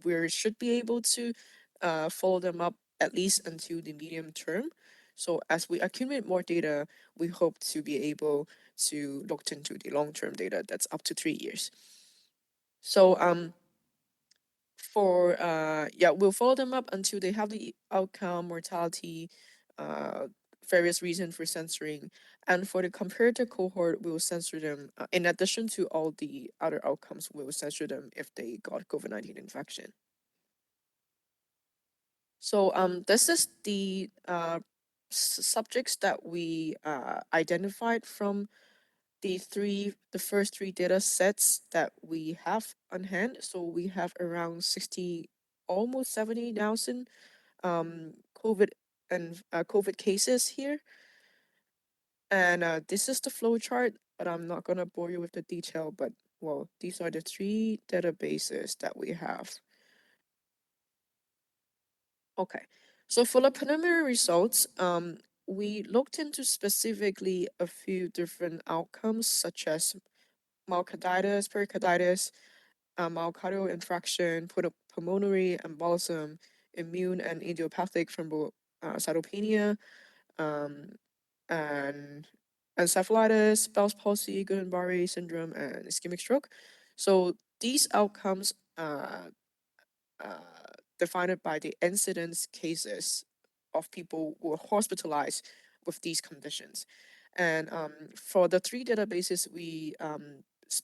we should be able to follow them up at least until the medium term. So as we accumulate more data, we hope to be able to look into the long-term data that's up to 3 years. So we'll follow them up until they have the outcome, mortality, uh, various reasons for censoring. And for the comparator cohort, we will censor them in addition to all the other outcomes. We will censor them if they got COVID-19 infection. So this is the subjects that we identified from the first three data sets that we have on hand. So we have around 60, almost 70,000 COVID and COVID cases here. And this is the flow chart, but I'm not gonna bore you with the detail, but well, these are the three databases that we have. Okay, so for the preliminary results, we looked into specifically a few different outcomes such as myocarditis, pericarditis, myocardial infarction, pulmonary embolism, immune and idiopathic thrombocytopenia, um, and encephalitis, Bell's palsy, Guillain-Barré syndrome, and ischemic stroke. So these outcomes defined by the incidence cases of people who are hospitalized with these conditions. And for the three databases, we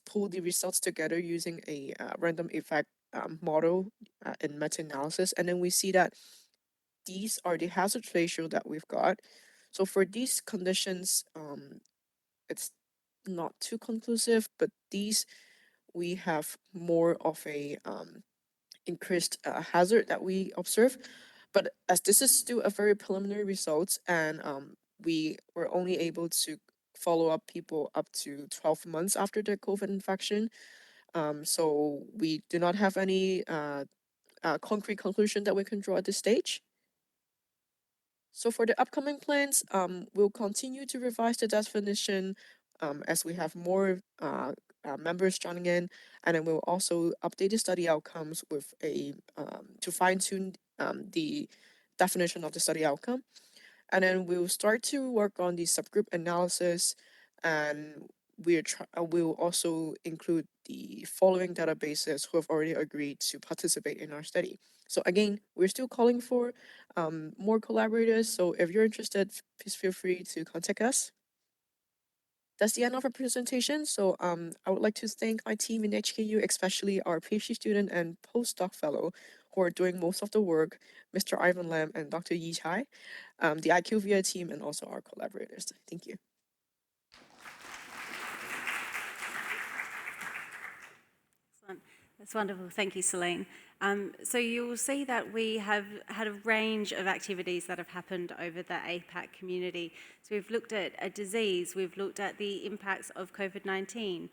pulled the results together using a random effect model in meta-analysis. And then we see that these are the hazard ratio that we've got. So for these conditions, it's not too conclusive, but these we have more of a increased hazard that we observe. But as this is still a very preliminary results, and we were only able to follow up people up to 12 months after their COVID infection. So we do not have any concrete conclusion that we can draw at this stage. So for the upcoming plans, we'll continue to revise the definition as we have more members joining in, and then we'll also update the study outcomes with a to fine tune the definition of the study outcome, and then we'll start to work on the subgroup analysis, and we'll also include the following databases who have already agreed to participate in our study. So again, we're still calling for more collaborators. So if you're interested, please feel free to contact us. That's the end of our presentation. So I would like to thank my team in HKU, especially our PhD student and postdoc fellow who are doing most of the work, Mr. Ivan Lam and Dr. Yi Chai, the IQVIA team, and also our collaborators. Thank you. Excellent. That's wonderful. Thank you, Celine. So you will see that we have had a range of activities that have happened over the APAC community. So we've looked at a disease, we've looked at the impacts of COVID-19,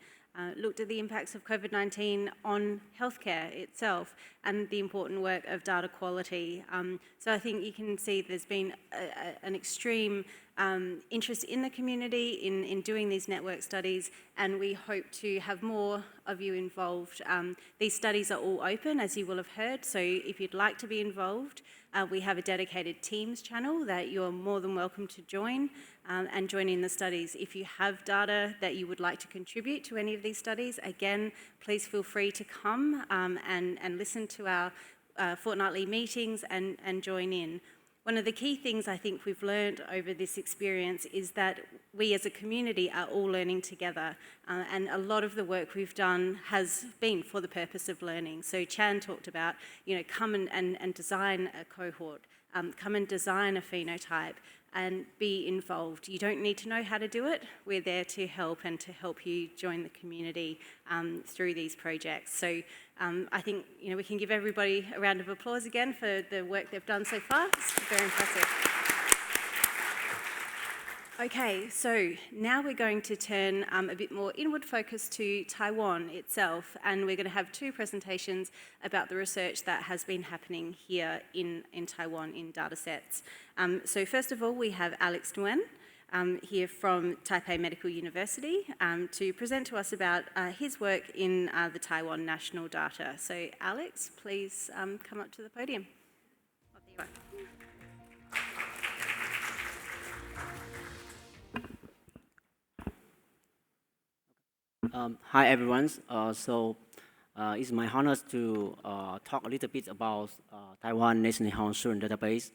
looked at the impacts of COVID-19 on healthcare itself and the important work of data quality. So I think you can see there's been an extreme interest in the community in doing these network studies, and we hope to have more of you involved. These studies are all open, as you will have heard, so if you'd like to be involved, we have a dedicated Teams channel that you're more than welcome to join and join in the studies. If you have data that you would like to contribute to any of these studies, again, please feel free to come and listen to our fortnightly meetings and join in. One of the key things I think we've learned over this experience is that we as a community are all learning together, and a lot of the work we've done has been for the purpose of learning. So Chan talked about, come and design a cohort, come and design a phenotype and be involved. You don't need to know how to do it. We're there to help and to help you join the community through these projects. So I think we can give everybody a round of applause again for the work they've done so far. It's very impressive. Okay, so now we're going to turn a bit more inward focus to Taiwan itself, and we're going to have two presentations about the research that has been happening here in Taiwan in data sets. So first of all, we have Alex Nguyen here from Taipei Medical University to present to us about his work in the Taiwan national data. So Alex, please come up to the podium. Oh, there you are. Hi everyone. It's my honor to talk a little bit about Taiwan National Health Insurance Database.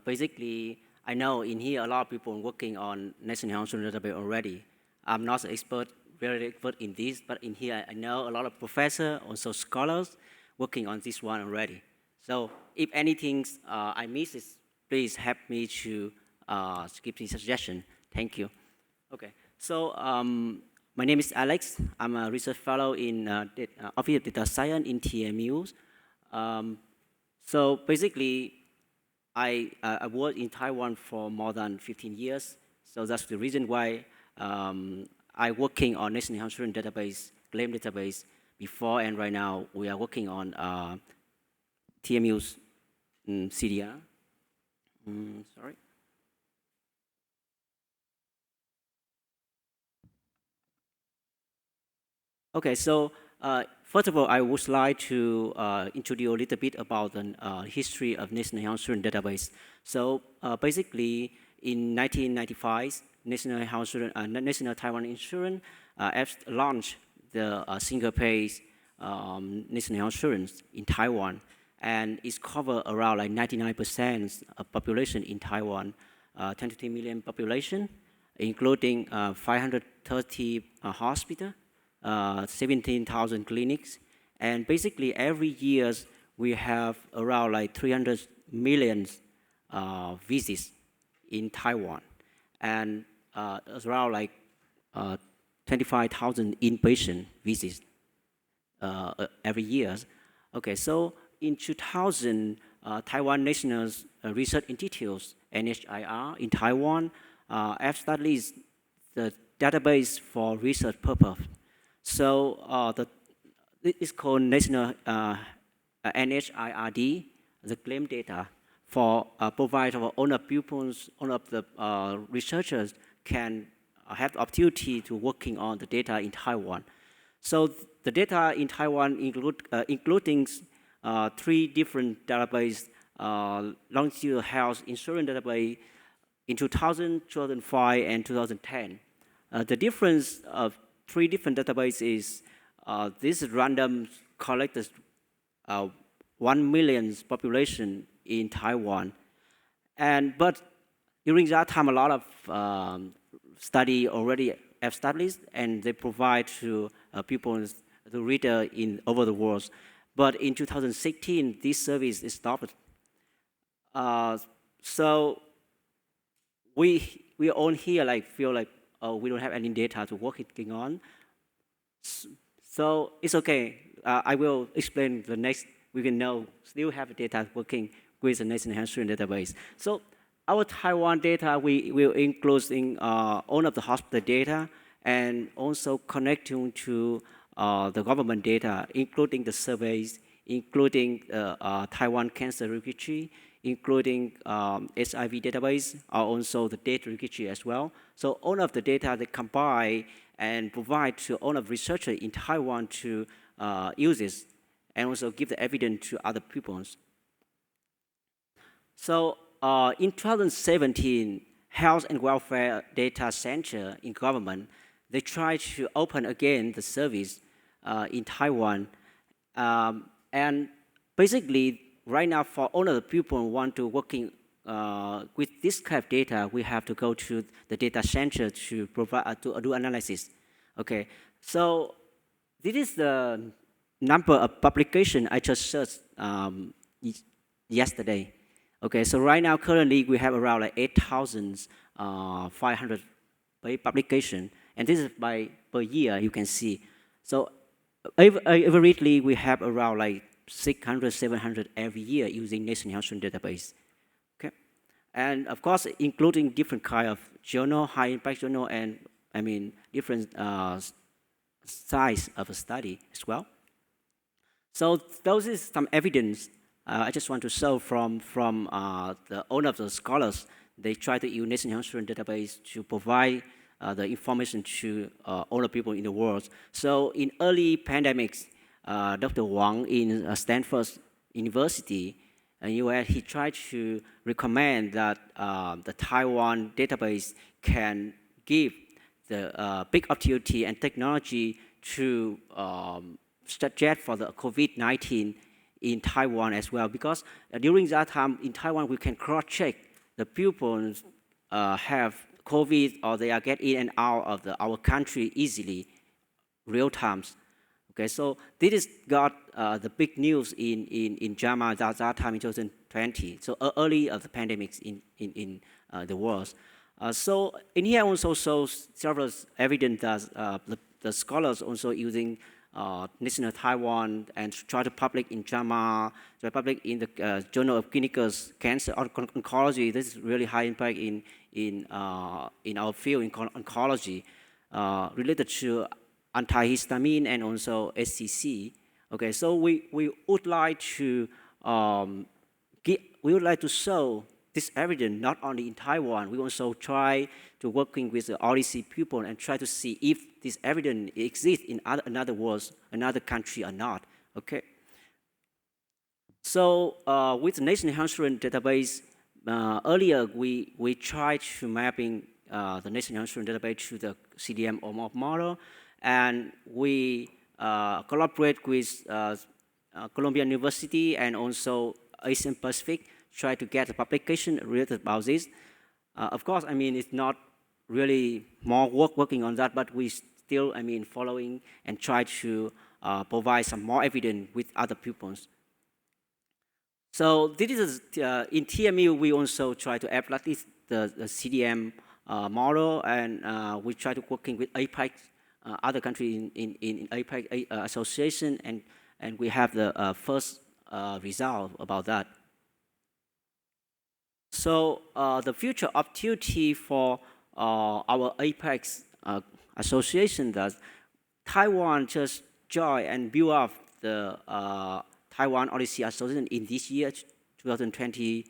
Basically, I know in here a lot of people working on National Health Insurance Database already. I'm not an expert, very expert in this, but in here I know a lot of professors, also scholars, working on this one already. So if anything I miss, please help me to give me suggestion. Thank you. Okay. So. My name is Alex. I'm a research fellow in Office of Data Science in TMU. So basically, I worked in Taiwan for more than 15 years. So that's the reason why I'm working on National Health Insurance Database, claim database before, and right now we are working on TMU's CDR. Sorry. Okay, so first of all, I would like to introduce a little bit about the history of National Health Insurance Database. So basically, in 1995, National Taiwan Insurance launched the single-page National Health Insurance in Taiwan, and it's covered around like 99% of population in Taiwan, 23 million population, including 530 hospitals. 17,000 clinics, and basically every year we have around like 300 million visits in Taiwan, and around like 25,000 inpatient visits every year. Okay, so in 2000, Taiwan National Research Institute, NHIR, in Taiwan, established the database for research purpose. So it's called National NHIRD, the claim data for provide all the pupils, all of the researchers can have the opportunity to working on the data in Taiwan. So the data in Taiwan including 3 different databases, longitudinal health insurance database in 2000, 2005, and 2010. The difference of 3 different databases is this random collected 1 million population in Taiwan. But during that time, a lot of study already established, and they provide to people, the reader over the world. But in 2016, this service is stopped. So we all here feel like we don't have any data to working on. So it's okay. I will explain the next. We can now still have data working with the National Health Insurance Database. So our Taiwan data, we will include in all of the hospital data and also connecting to the government data, including the surveys, including Taiwan Cancer Registry, including HIV database, or also the data registry as well. So all of the data they combine and provide to all of researchers in Taiwan to use this, and also give the evidence to other pupils. So in 2017, Health and Welfare Data Center in government, they tried to open again the service in Taiwan. And basically, right now, for all of the people who want to working with this kind of data, we have to go to the data center to provide to do analysis. Okay, so this is the number of publication I just searched yesterday. Okay, so right now, currently, we have around 8,500 publication, and this is per year, you can see. So averagely, we have around 600, 700 every year using National Health Insurance Database. Okay, and of course, including different kind of journal, high impact journal, and different size of a study as well. So those is some evidence I just want to show from all of the scholars. They try to use National Health Insurance Database to provide the information to all the people in the world. So in early pandemics, Dr. Wang in Stanford University in US, he tried to recommend that the Taiwan database can give the big opportunity and technology to suggest for the COVID-19 in Taiwan as well, because during that time in Taiwan, we can cross-check the pupils have COVID or they are get in and out of our country easily, real times. Okay, so this got the big news in JAMA that time in 2020, so early of the pandemics in the world. So in here also shows several evidence that the scholars also using National Taiwan and try to publish in JAMA, try to publish in the Journal of Clinical Cancer Oncology. This is really high impact in our field in oncology related to antihistamine and also SCC. Okay, so we would like to show this evidence not only in Taiwan. We also try to working with the RDC people and try to see if this evidence exists in another world, another country or not. Okay. So with the National Health Insurance Database, earlier we tried to mapping the National Health Insurance Database to the CDM model, and we collaborate with Columbia University and also Asian Pacific, try to get a publication related about this. Of course, it's not really more working on that, but we still, following and try to provide some more evidence with other pupils. So this is in TMU. We also try to apply the CDM model, and we try to working with APAC other countries in APAC association, and we have the first result about that. So the future opportunity for our APAC association, that Taiwan just joined and built up the Taiwan OHDSI Association in this year, 2020.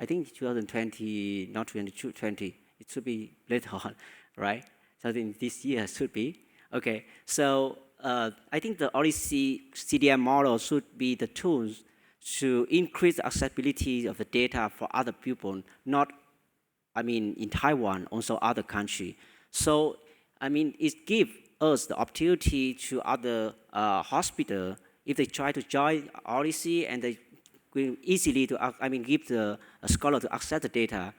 I think 2020, not 2020. It should be later on, right? So I think this year should be. Okay, so I think the OHDSI CDM model should be the tools to increase the accessibility of the data for other people, not, I mean, in Taiwan, also other countries. So, I mean, it gives us the opportunity to other hospitals, if they try to join OHDSI and they will easily to, I mean, give the scholar to access the data.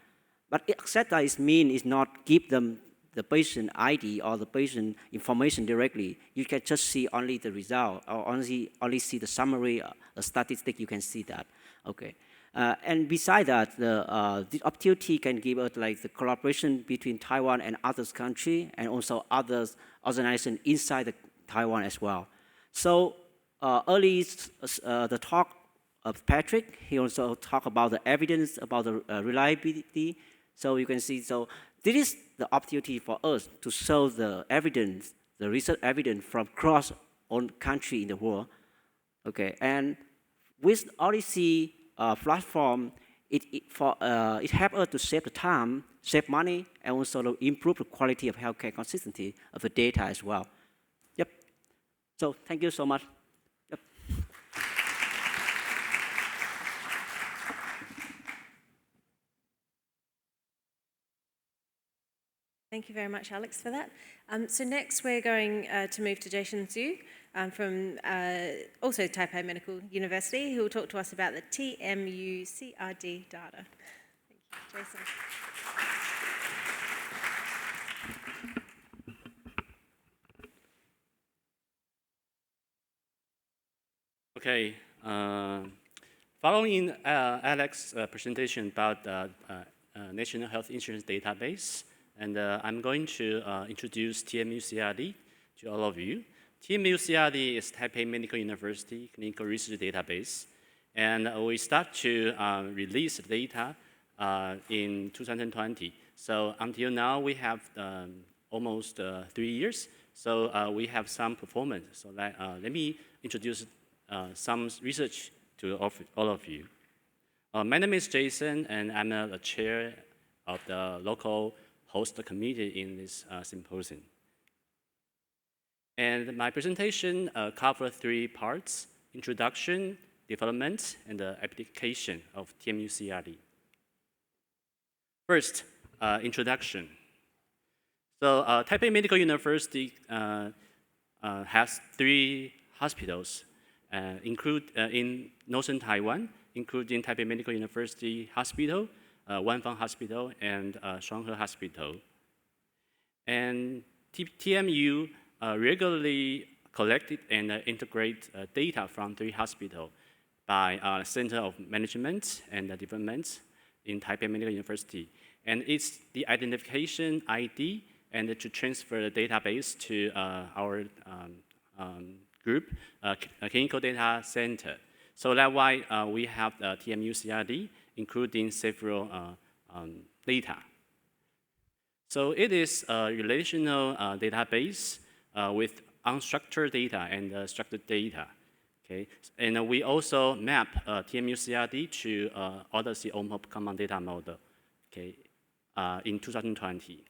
But access that is not give them the patient ID or the patient information directly. You can just see only the result or only see the summary, a statistic, you can see that. Okay. And besides that, the opportunity can give us like the collaboration between Taiwan and other countries and also other organizations inside the Taiwan as well. So the talk of Patrick, he also talked about the evidence about the reliability. So you can see, so this is the opportunity for us to show the evidence, the research evidence from across all countries in the world. Okay, and with OHDSI platform, it helps us to save the time, save money, and also improve the quality of healthcare consistency of the data as well. Yep. So thank you so much. Yep. Thank you very much, Alex, for that. So next we're going to move to Chungsoo from also Taipei Medical University, who will talk to us about the TMUCRD data. Thank you, Jason. Okay, following Alex's presentation about National Health Insurance Database, and I'm going to introduce TMUCRD to all of you. TMUCRD is Taipei Medical University Clinical Research Database, and we start to release the data in 2020. So until now, we have almost 3 years. So we have some performance. So let me introduce some research to all of you. My name is Jason, and I'm the chair of the local host committee in this symposium. And my presentation covers 3 parts: introduction, development, and the application of TMUCRD. First, introduction. So Taipei Medical University has 3 hospitals in northern Taiwan, including Taipei Medical University Hospital, Wanfang Hospital, and Shuanghe Hospital. And TMU regularly collected and integrate data from 3 hospitals by Center of Management and Development in Taipei Medical University. And it's the identification ID and to transfer the database to our group, Clinical Data Center. So that's why we have the TMUCRD, including several data. So it is a relational database with unstructured data and structured data. Okay, and we also map TMUCRD to OHDSI OMOP common data model. Okay, in 2020.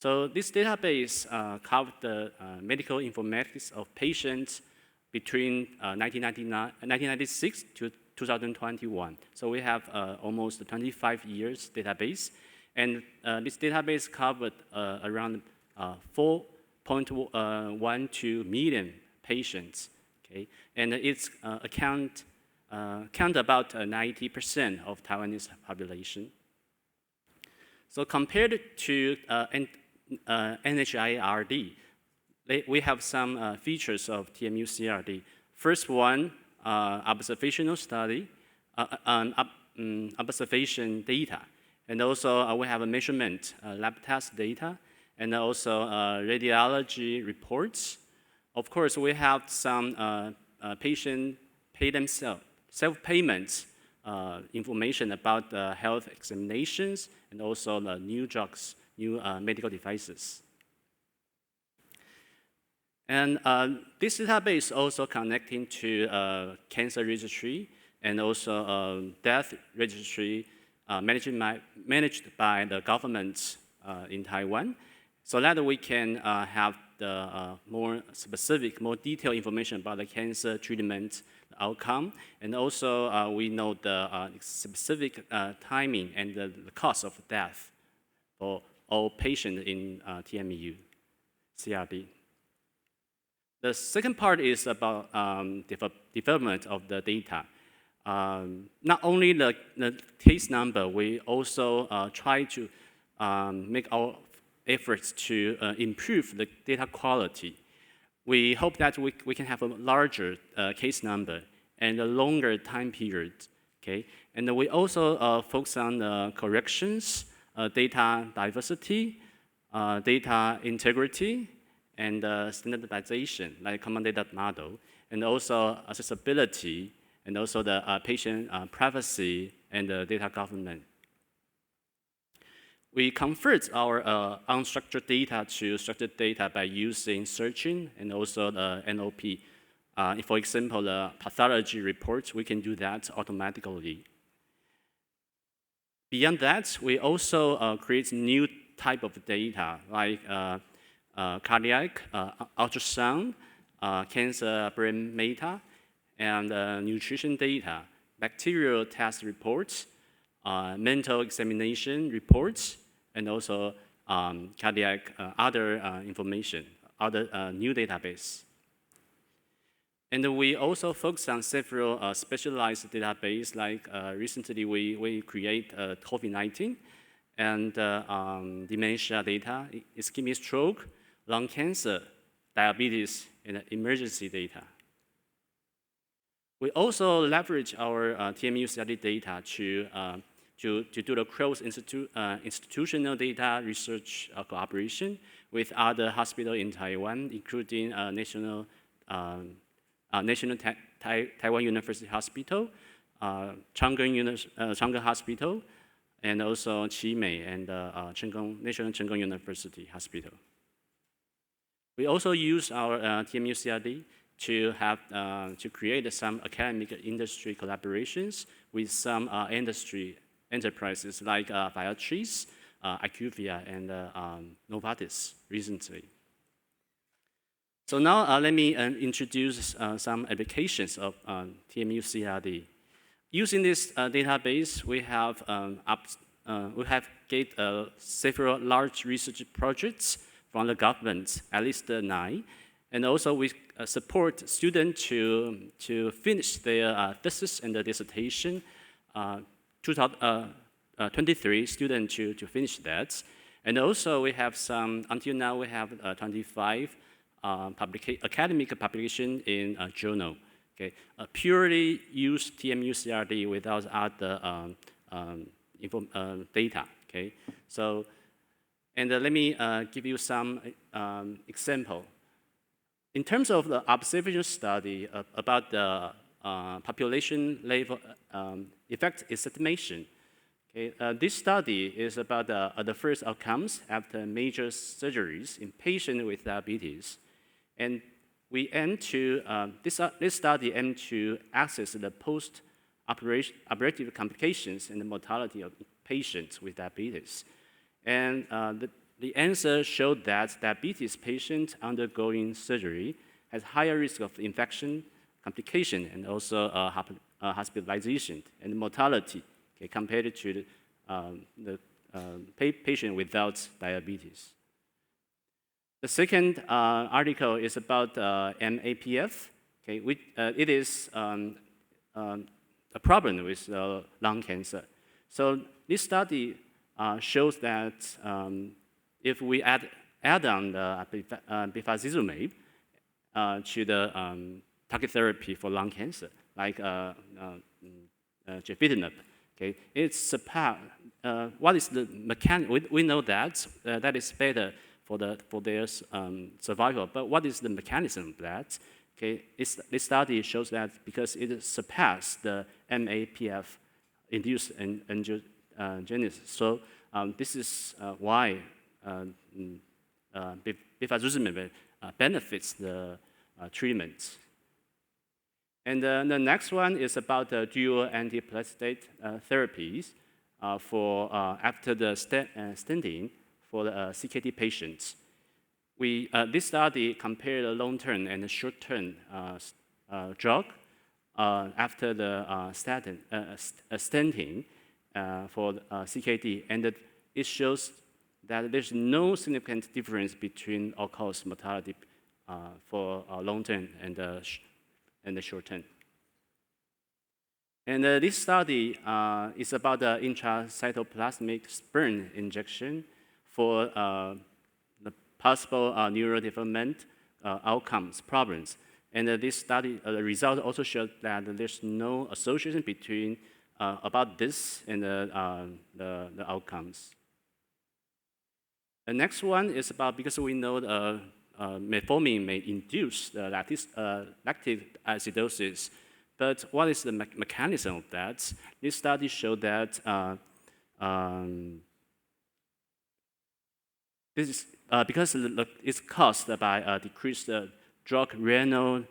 So this database covered the medical informatics of patients between 1996 to 2021. So we have almost 25 years database. And this database covered around 4.12 million patients. Okay? And it's count about 90% of Taiwanese population. So compared to NHIRD, we have some features of TMUCRD. First one, observational study, observation data. And also we have a measurement, lab test data, and also radiology reports. Of course, we have some patient pay themselves, self-payment information about the health examinations and also the new drugs, new medical devices. And this database also connecting to cancer registry and also death registry managed by the government in Taiwan, so that we can have the more specific, more detailed information about the cancer treatment outcome, and also we know the specific timing and the cause of death for all patients in TMUCRD. The second part is about development of the data. Not only the case number, we also try to make our efforts to improve the data quality. We hope that we can have a larger case number and a longer time period. Okay? And we also focus on corrections, data diversity, data integrity, and standardization, like common data model, and also accessibility, and also the patient privacy and data governance. We convert our unstructured data to structured data by using searching and also the NLP. For example, the pathology reports, we can do that automatically. Beyond that, we also create new type of data, like cardiac, ultrasound, cancer brain meta, and nutrition data, bacterial test reports, mental examination reports, and also cardiac other information, other new database. And we also focus on several specialized database, like recently we create COVID-19 and dementia data, ischemic stroke, lung cancer, diabetes, and emergency data. We also leverage our TMUCRD data to do the cross-institutional data research cooperation with other hospitals in Taiwan, including National Taiwan University Hospital, Chungsoo Hospital, and also Chui and National Cheng University Hospital. We also use our TMUCRD to create some academic industry collaborations with some industry enterprises like Viatris, IQVIA, and Novartis recently. So now let me introduce some applications of TMUCRD. Using this database, we have get several large research projects from the government, at least 9, and also we support students to finish their thesis and their dissertation. 23 students to finish that, and also we have some. Until now, we have 25 academic publication in a journal. Okay, purely use TMUCRD without other data. Okay, so. And let me give you some example. In terms of the observational study about the population level effect estimation, okay, this study is about the first outcomes after major surgeries in patients with diabetes. And we aim to, this study aims to assess the post-operative complications and the mortality of patients with diabetes. And the answer showed that diabetes patients undergoing surgery has higher risk of infection, complication, and also hospitalization and mortality, okay, compared to the patient without diabetes. The second article is about MAPF. Okay, it is a problem with lung cancer. So this study shows that if we add on the bevacizumab to the target therapy for lung cancer, like gefitinib, okay, it's what is the mechanic? We know that that is better for their survival. But what is the mechanism of that? Okay, this study shows that because it surpassed the MAPF-induced angiogenesis. So this is why bevacizumab benefits the treatment. And the next one is about the dual antiplatelet therapies for after the stenting for the CKD patients. This study compared the long-term and the short-term drug after the stenting for CKD, and it shows that there's no significant difference between all-cause mortality for long-term and the short-term. And this study is about the intracytoplasmic sperm injection for the possible neurodevelopment outcomes problems. And this study, the result also showed that there's no association between about this and the outcomes. The next one is about, because we know metformin may induce lactic acidosis, but what is the mechanism of that? This study showed that this is because it's caused by decreased drug renal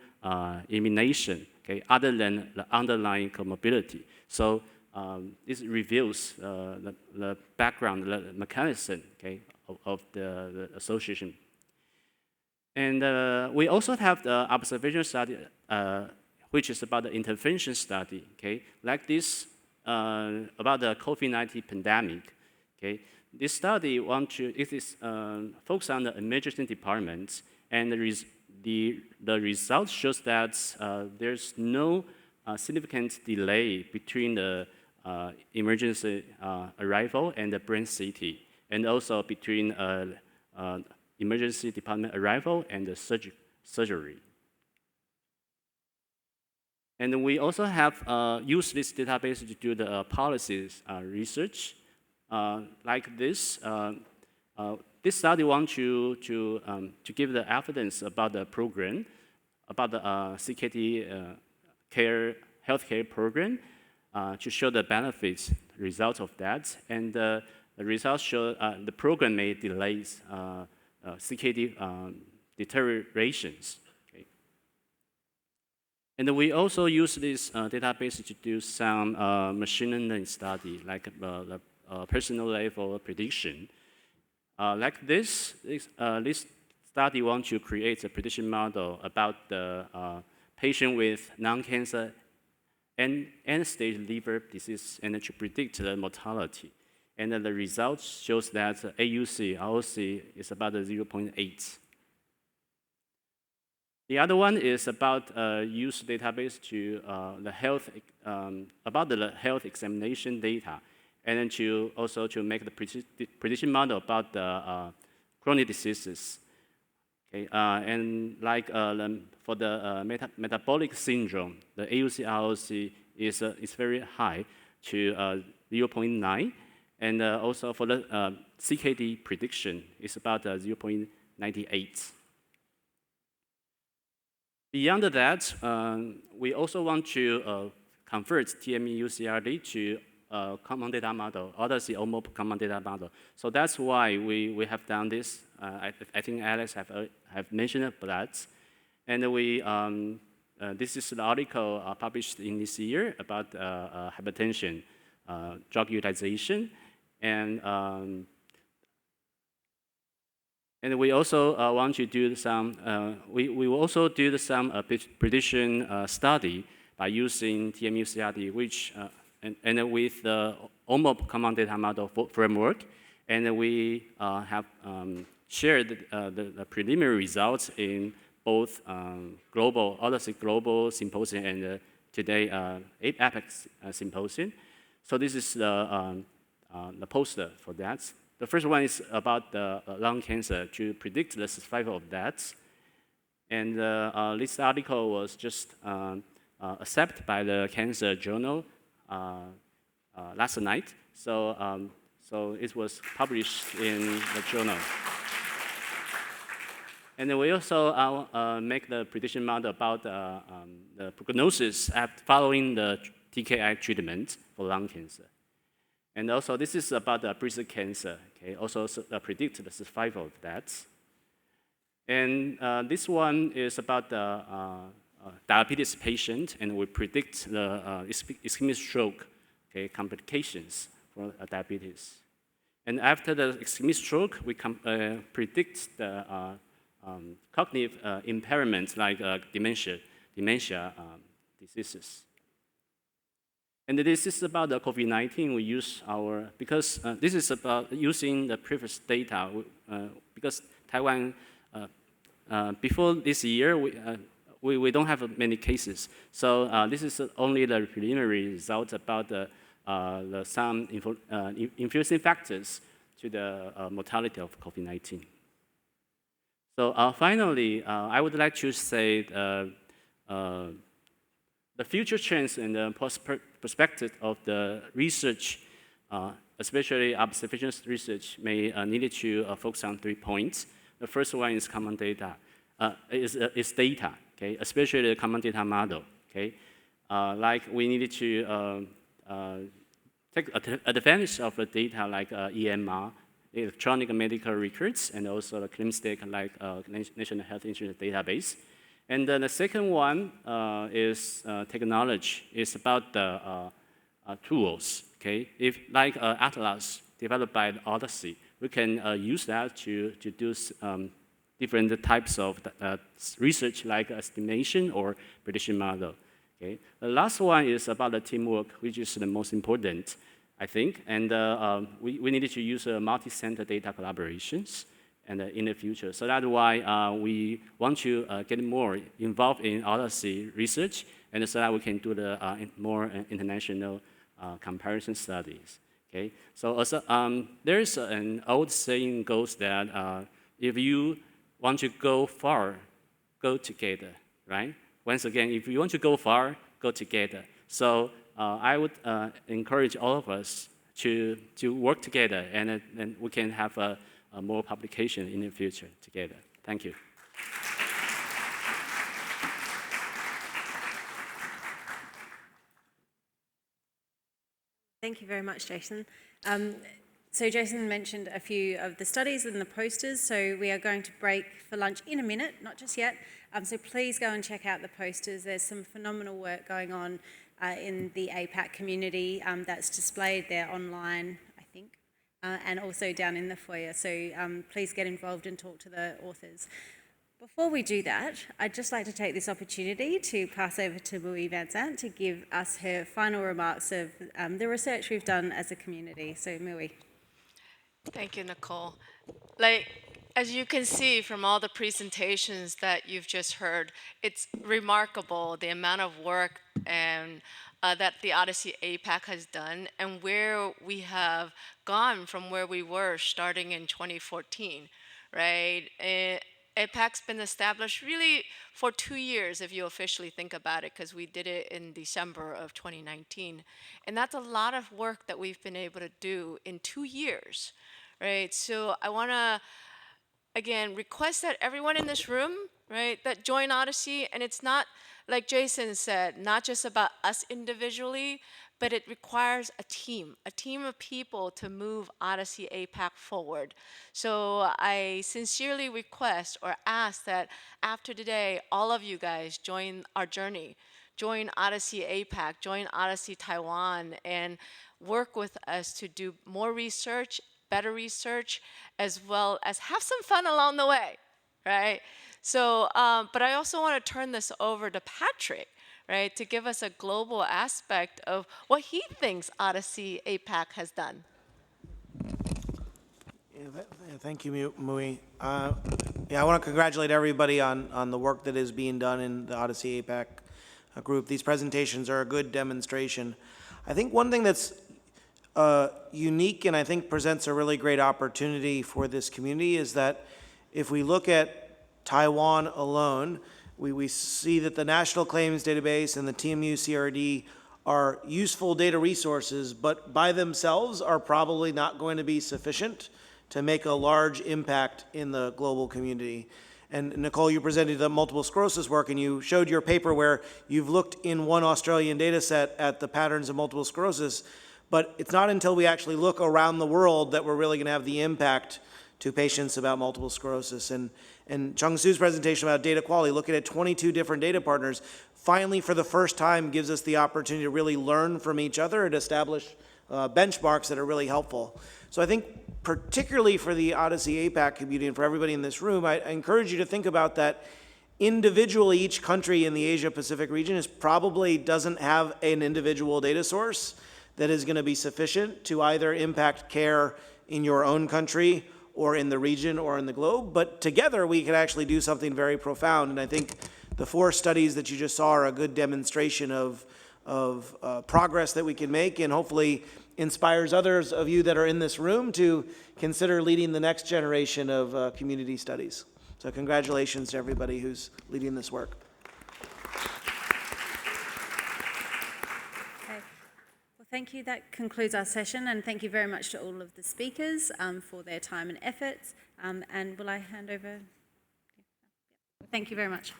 elimination, okay, other than the underlying comorbidity. So this reveals the background, the mechanism, okay, of the association. And we also have the observation study, which is about the intervention study, okay, like this about the COVID-19 pandemic, okay. This study focused on the emergency departments, and the result shows that there's no significant delay between the emergency arrival and the brain CT, and also between emergency department arrival and the surgery. And we also have used this database to do the policies research. Like this, this study wants to give the evidence about the program, about the CKD healthcare program, to show the benefits, results of that, and the results show the program may delay CKD deteriorations. Okay. And we also use this database to do some machine learning study, like the personal level prediction. Like this study wants to create a prediction model about the patient with non-cancer and end-stage liver disease, and to predict the mortality. And the result shows that AUC, ROC is about 0.8. The other one is about use database to the health about the health examination data, and then to make the prediction model about the chronic diseases. Okay, and like for the metabolic syndrome, the AUC ROC is very high to 0.9, and also for the CKD prediction is about 0.98. Beyond that, we also want to convert TMUCRD to common data model, OHDSI APAC common data model. So that's why we have done this. I think Alex have mentioned that. And this is the article published in this year about hypertension, drug utilization. And we also want to do some, we will also do some prediction study by using TMUCRD, which, and with the OHDSI common data model framework. And we have shared the preliminary results in both OHDSI Global Symposium and today APAC Symposium. So this is the poster for that. The first one is about the lung cancer, to predict the survival of that. And this article was just accepted by the Cancer Journal last night. So it was published in the journal. And then we also make the prediction model about the prognosis following the TKI treatment for lung cancer. And also, this is about the breast cancer, okay? Also predict the survival of that. And this one is about the diabetes patient, and we predict the ischemic stroke, okay, complications for diabetes. And after the ischemic stroke, we predict the cognitive impairment like dementia diseases. And this is about the COVID-19. We use because this is about using the previous data, because Taiwan, before this year, we don't have many cases. So this is only the preliminary result about some influencing factors to the mortality of COVID-19. So finally, I would like to say the future trends and the perspective of the research, especially observational research, may need to focus on 3 points. The first one is common data, is data, okay, especially the common data model, okay. Like we needed to take advantage of the data like EMR, electronic medical records, and also the claims data like National Health Insurance Database. And then the second one is technology. It's about the tools, okay? If like Atlas developed by OHDSI, we can use that to do different types of research like estimation or prediction model, okay? The last one is about the teamwork, which is the most important, I think. And we needed to use multi-center data collaborations and in the future. So that's why we want to get more involved in OHDSI research, and so that we can do the more international comparison studies. Okay. So also, there's an old saying goes that if you want to go far, go together, right? Once again, if you want to go far, go together. So I would encourage all of us to work together, and we can have more publication in the future together. Thank you. Thank you very much, Jason. So Jason mentioned a few of the studies and the posters, so we are going to break for lunch in a minute, not just yet. So please go and check out the posters. There's some phenomenal work going on in the APAC community that's displayed there online, I think, and also down in the foyer. So please get involved and talk to the authors. Before we do that, I'd just like to take this opportunity to pass over to Nguyen Van Zandt to give us her final remarks of the research we've done as a community. So Nguyen. Thank you, Nicole. As you can see from all the presentations that you've just heard, it's remarkable the amount of work and that the OHDSI APAC has done and where we have gone from where we were starting in 2014, right? APAC's been established really for 2 years, if you officially think about it, because we did it in December of 2019. And that's a lot of work that we've been able to do in 2 years, right? So I want to, again, request that everyone in this room, right, that join OHDSI, and it's not, like Jason said, not just about us individually, but it requires a team of people to move OHDSI APAC forward. So I sincerely request or ask that after today, all of you guys join our journey. Join OHDSI APAC, join OHDSI Taiwan, and work with us to do more research, better research, as well as have some fun along the way, right? So, but I also want to turn this over to Patrick, right, to give us a global aspect of what he thinks OHDSI APAC has done. Thank you, Mui. I want to congratulate everybody on the work that is being done in the OHDSI APAC group. These presentations are a good demonstration. I think one thing that's unique and I think presents a really great opportunity for this community is that if we look at Taiwan alone, we see that the National Claims Database and the TMUCRD are useful data resources, but by themselves are probably not going to be sufficient to make a large impact in the global community. And Nicole, you presented the multiple sclerosis work, and you showed your paper where you've looked in one Australian data set at the patterns of multiple sclerosis, but it's not until we actually look around the world that we're really going to have the impact to patients about multiple sclerosis. And Chungsoo's presentation about data quality, looking at 22 different data partners, finally for the first time gives us the opportunity to really learn from each other and establish benchmarks that are really helpful. So I think particularly for the OHDSI APAC community and for everybody in this room, I encourage you to think about that individually each country in the Asia Pacific region probably doesn't have an individual data source that is going to be sufficient to either impact care in your own country or in the region or in the globe, but together we can actually do something very profound. And I think the 4 studies that you just saw are a good demonstration of progress that we can make, and hopefully inspires others of you that are in this room to consider leading the next generation of community studies. So congratulations to everybody who's leading this work. Okay. Well, thank you. That concludes our session, and thank you very much to all of the speakers for their time and efforts. And will I hand over? Thank you very much.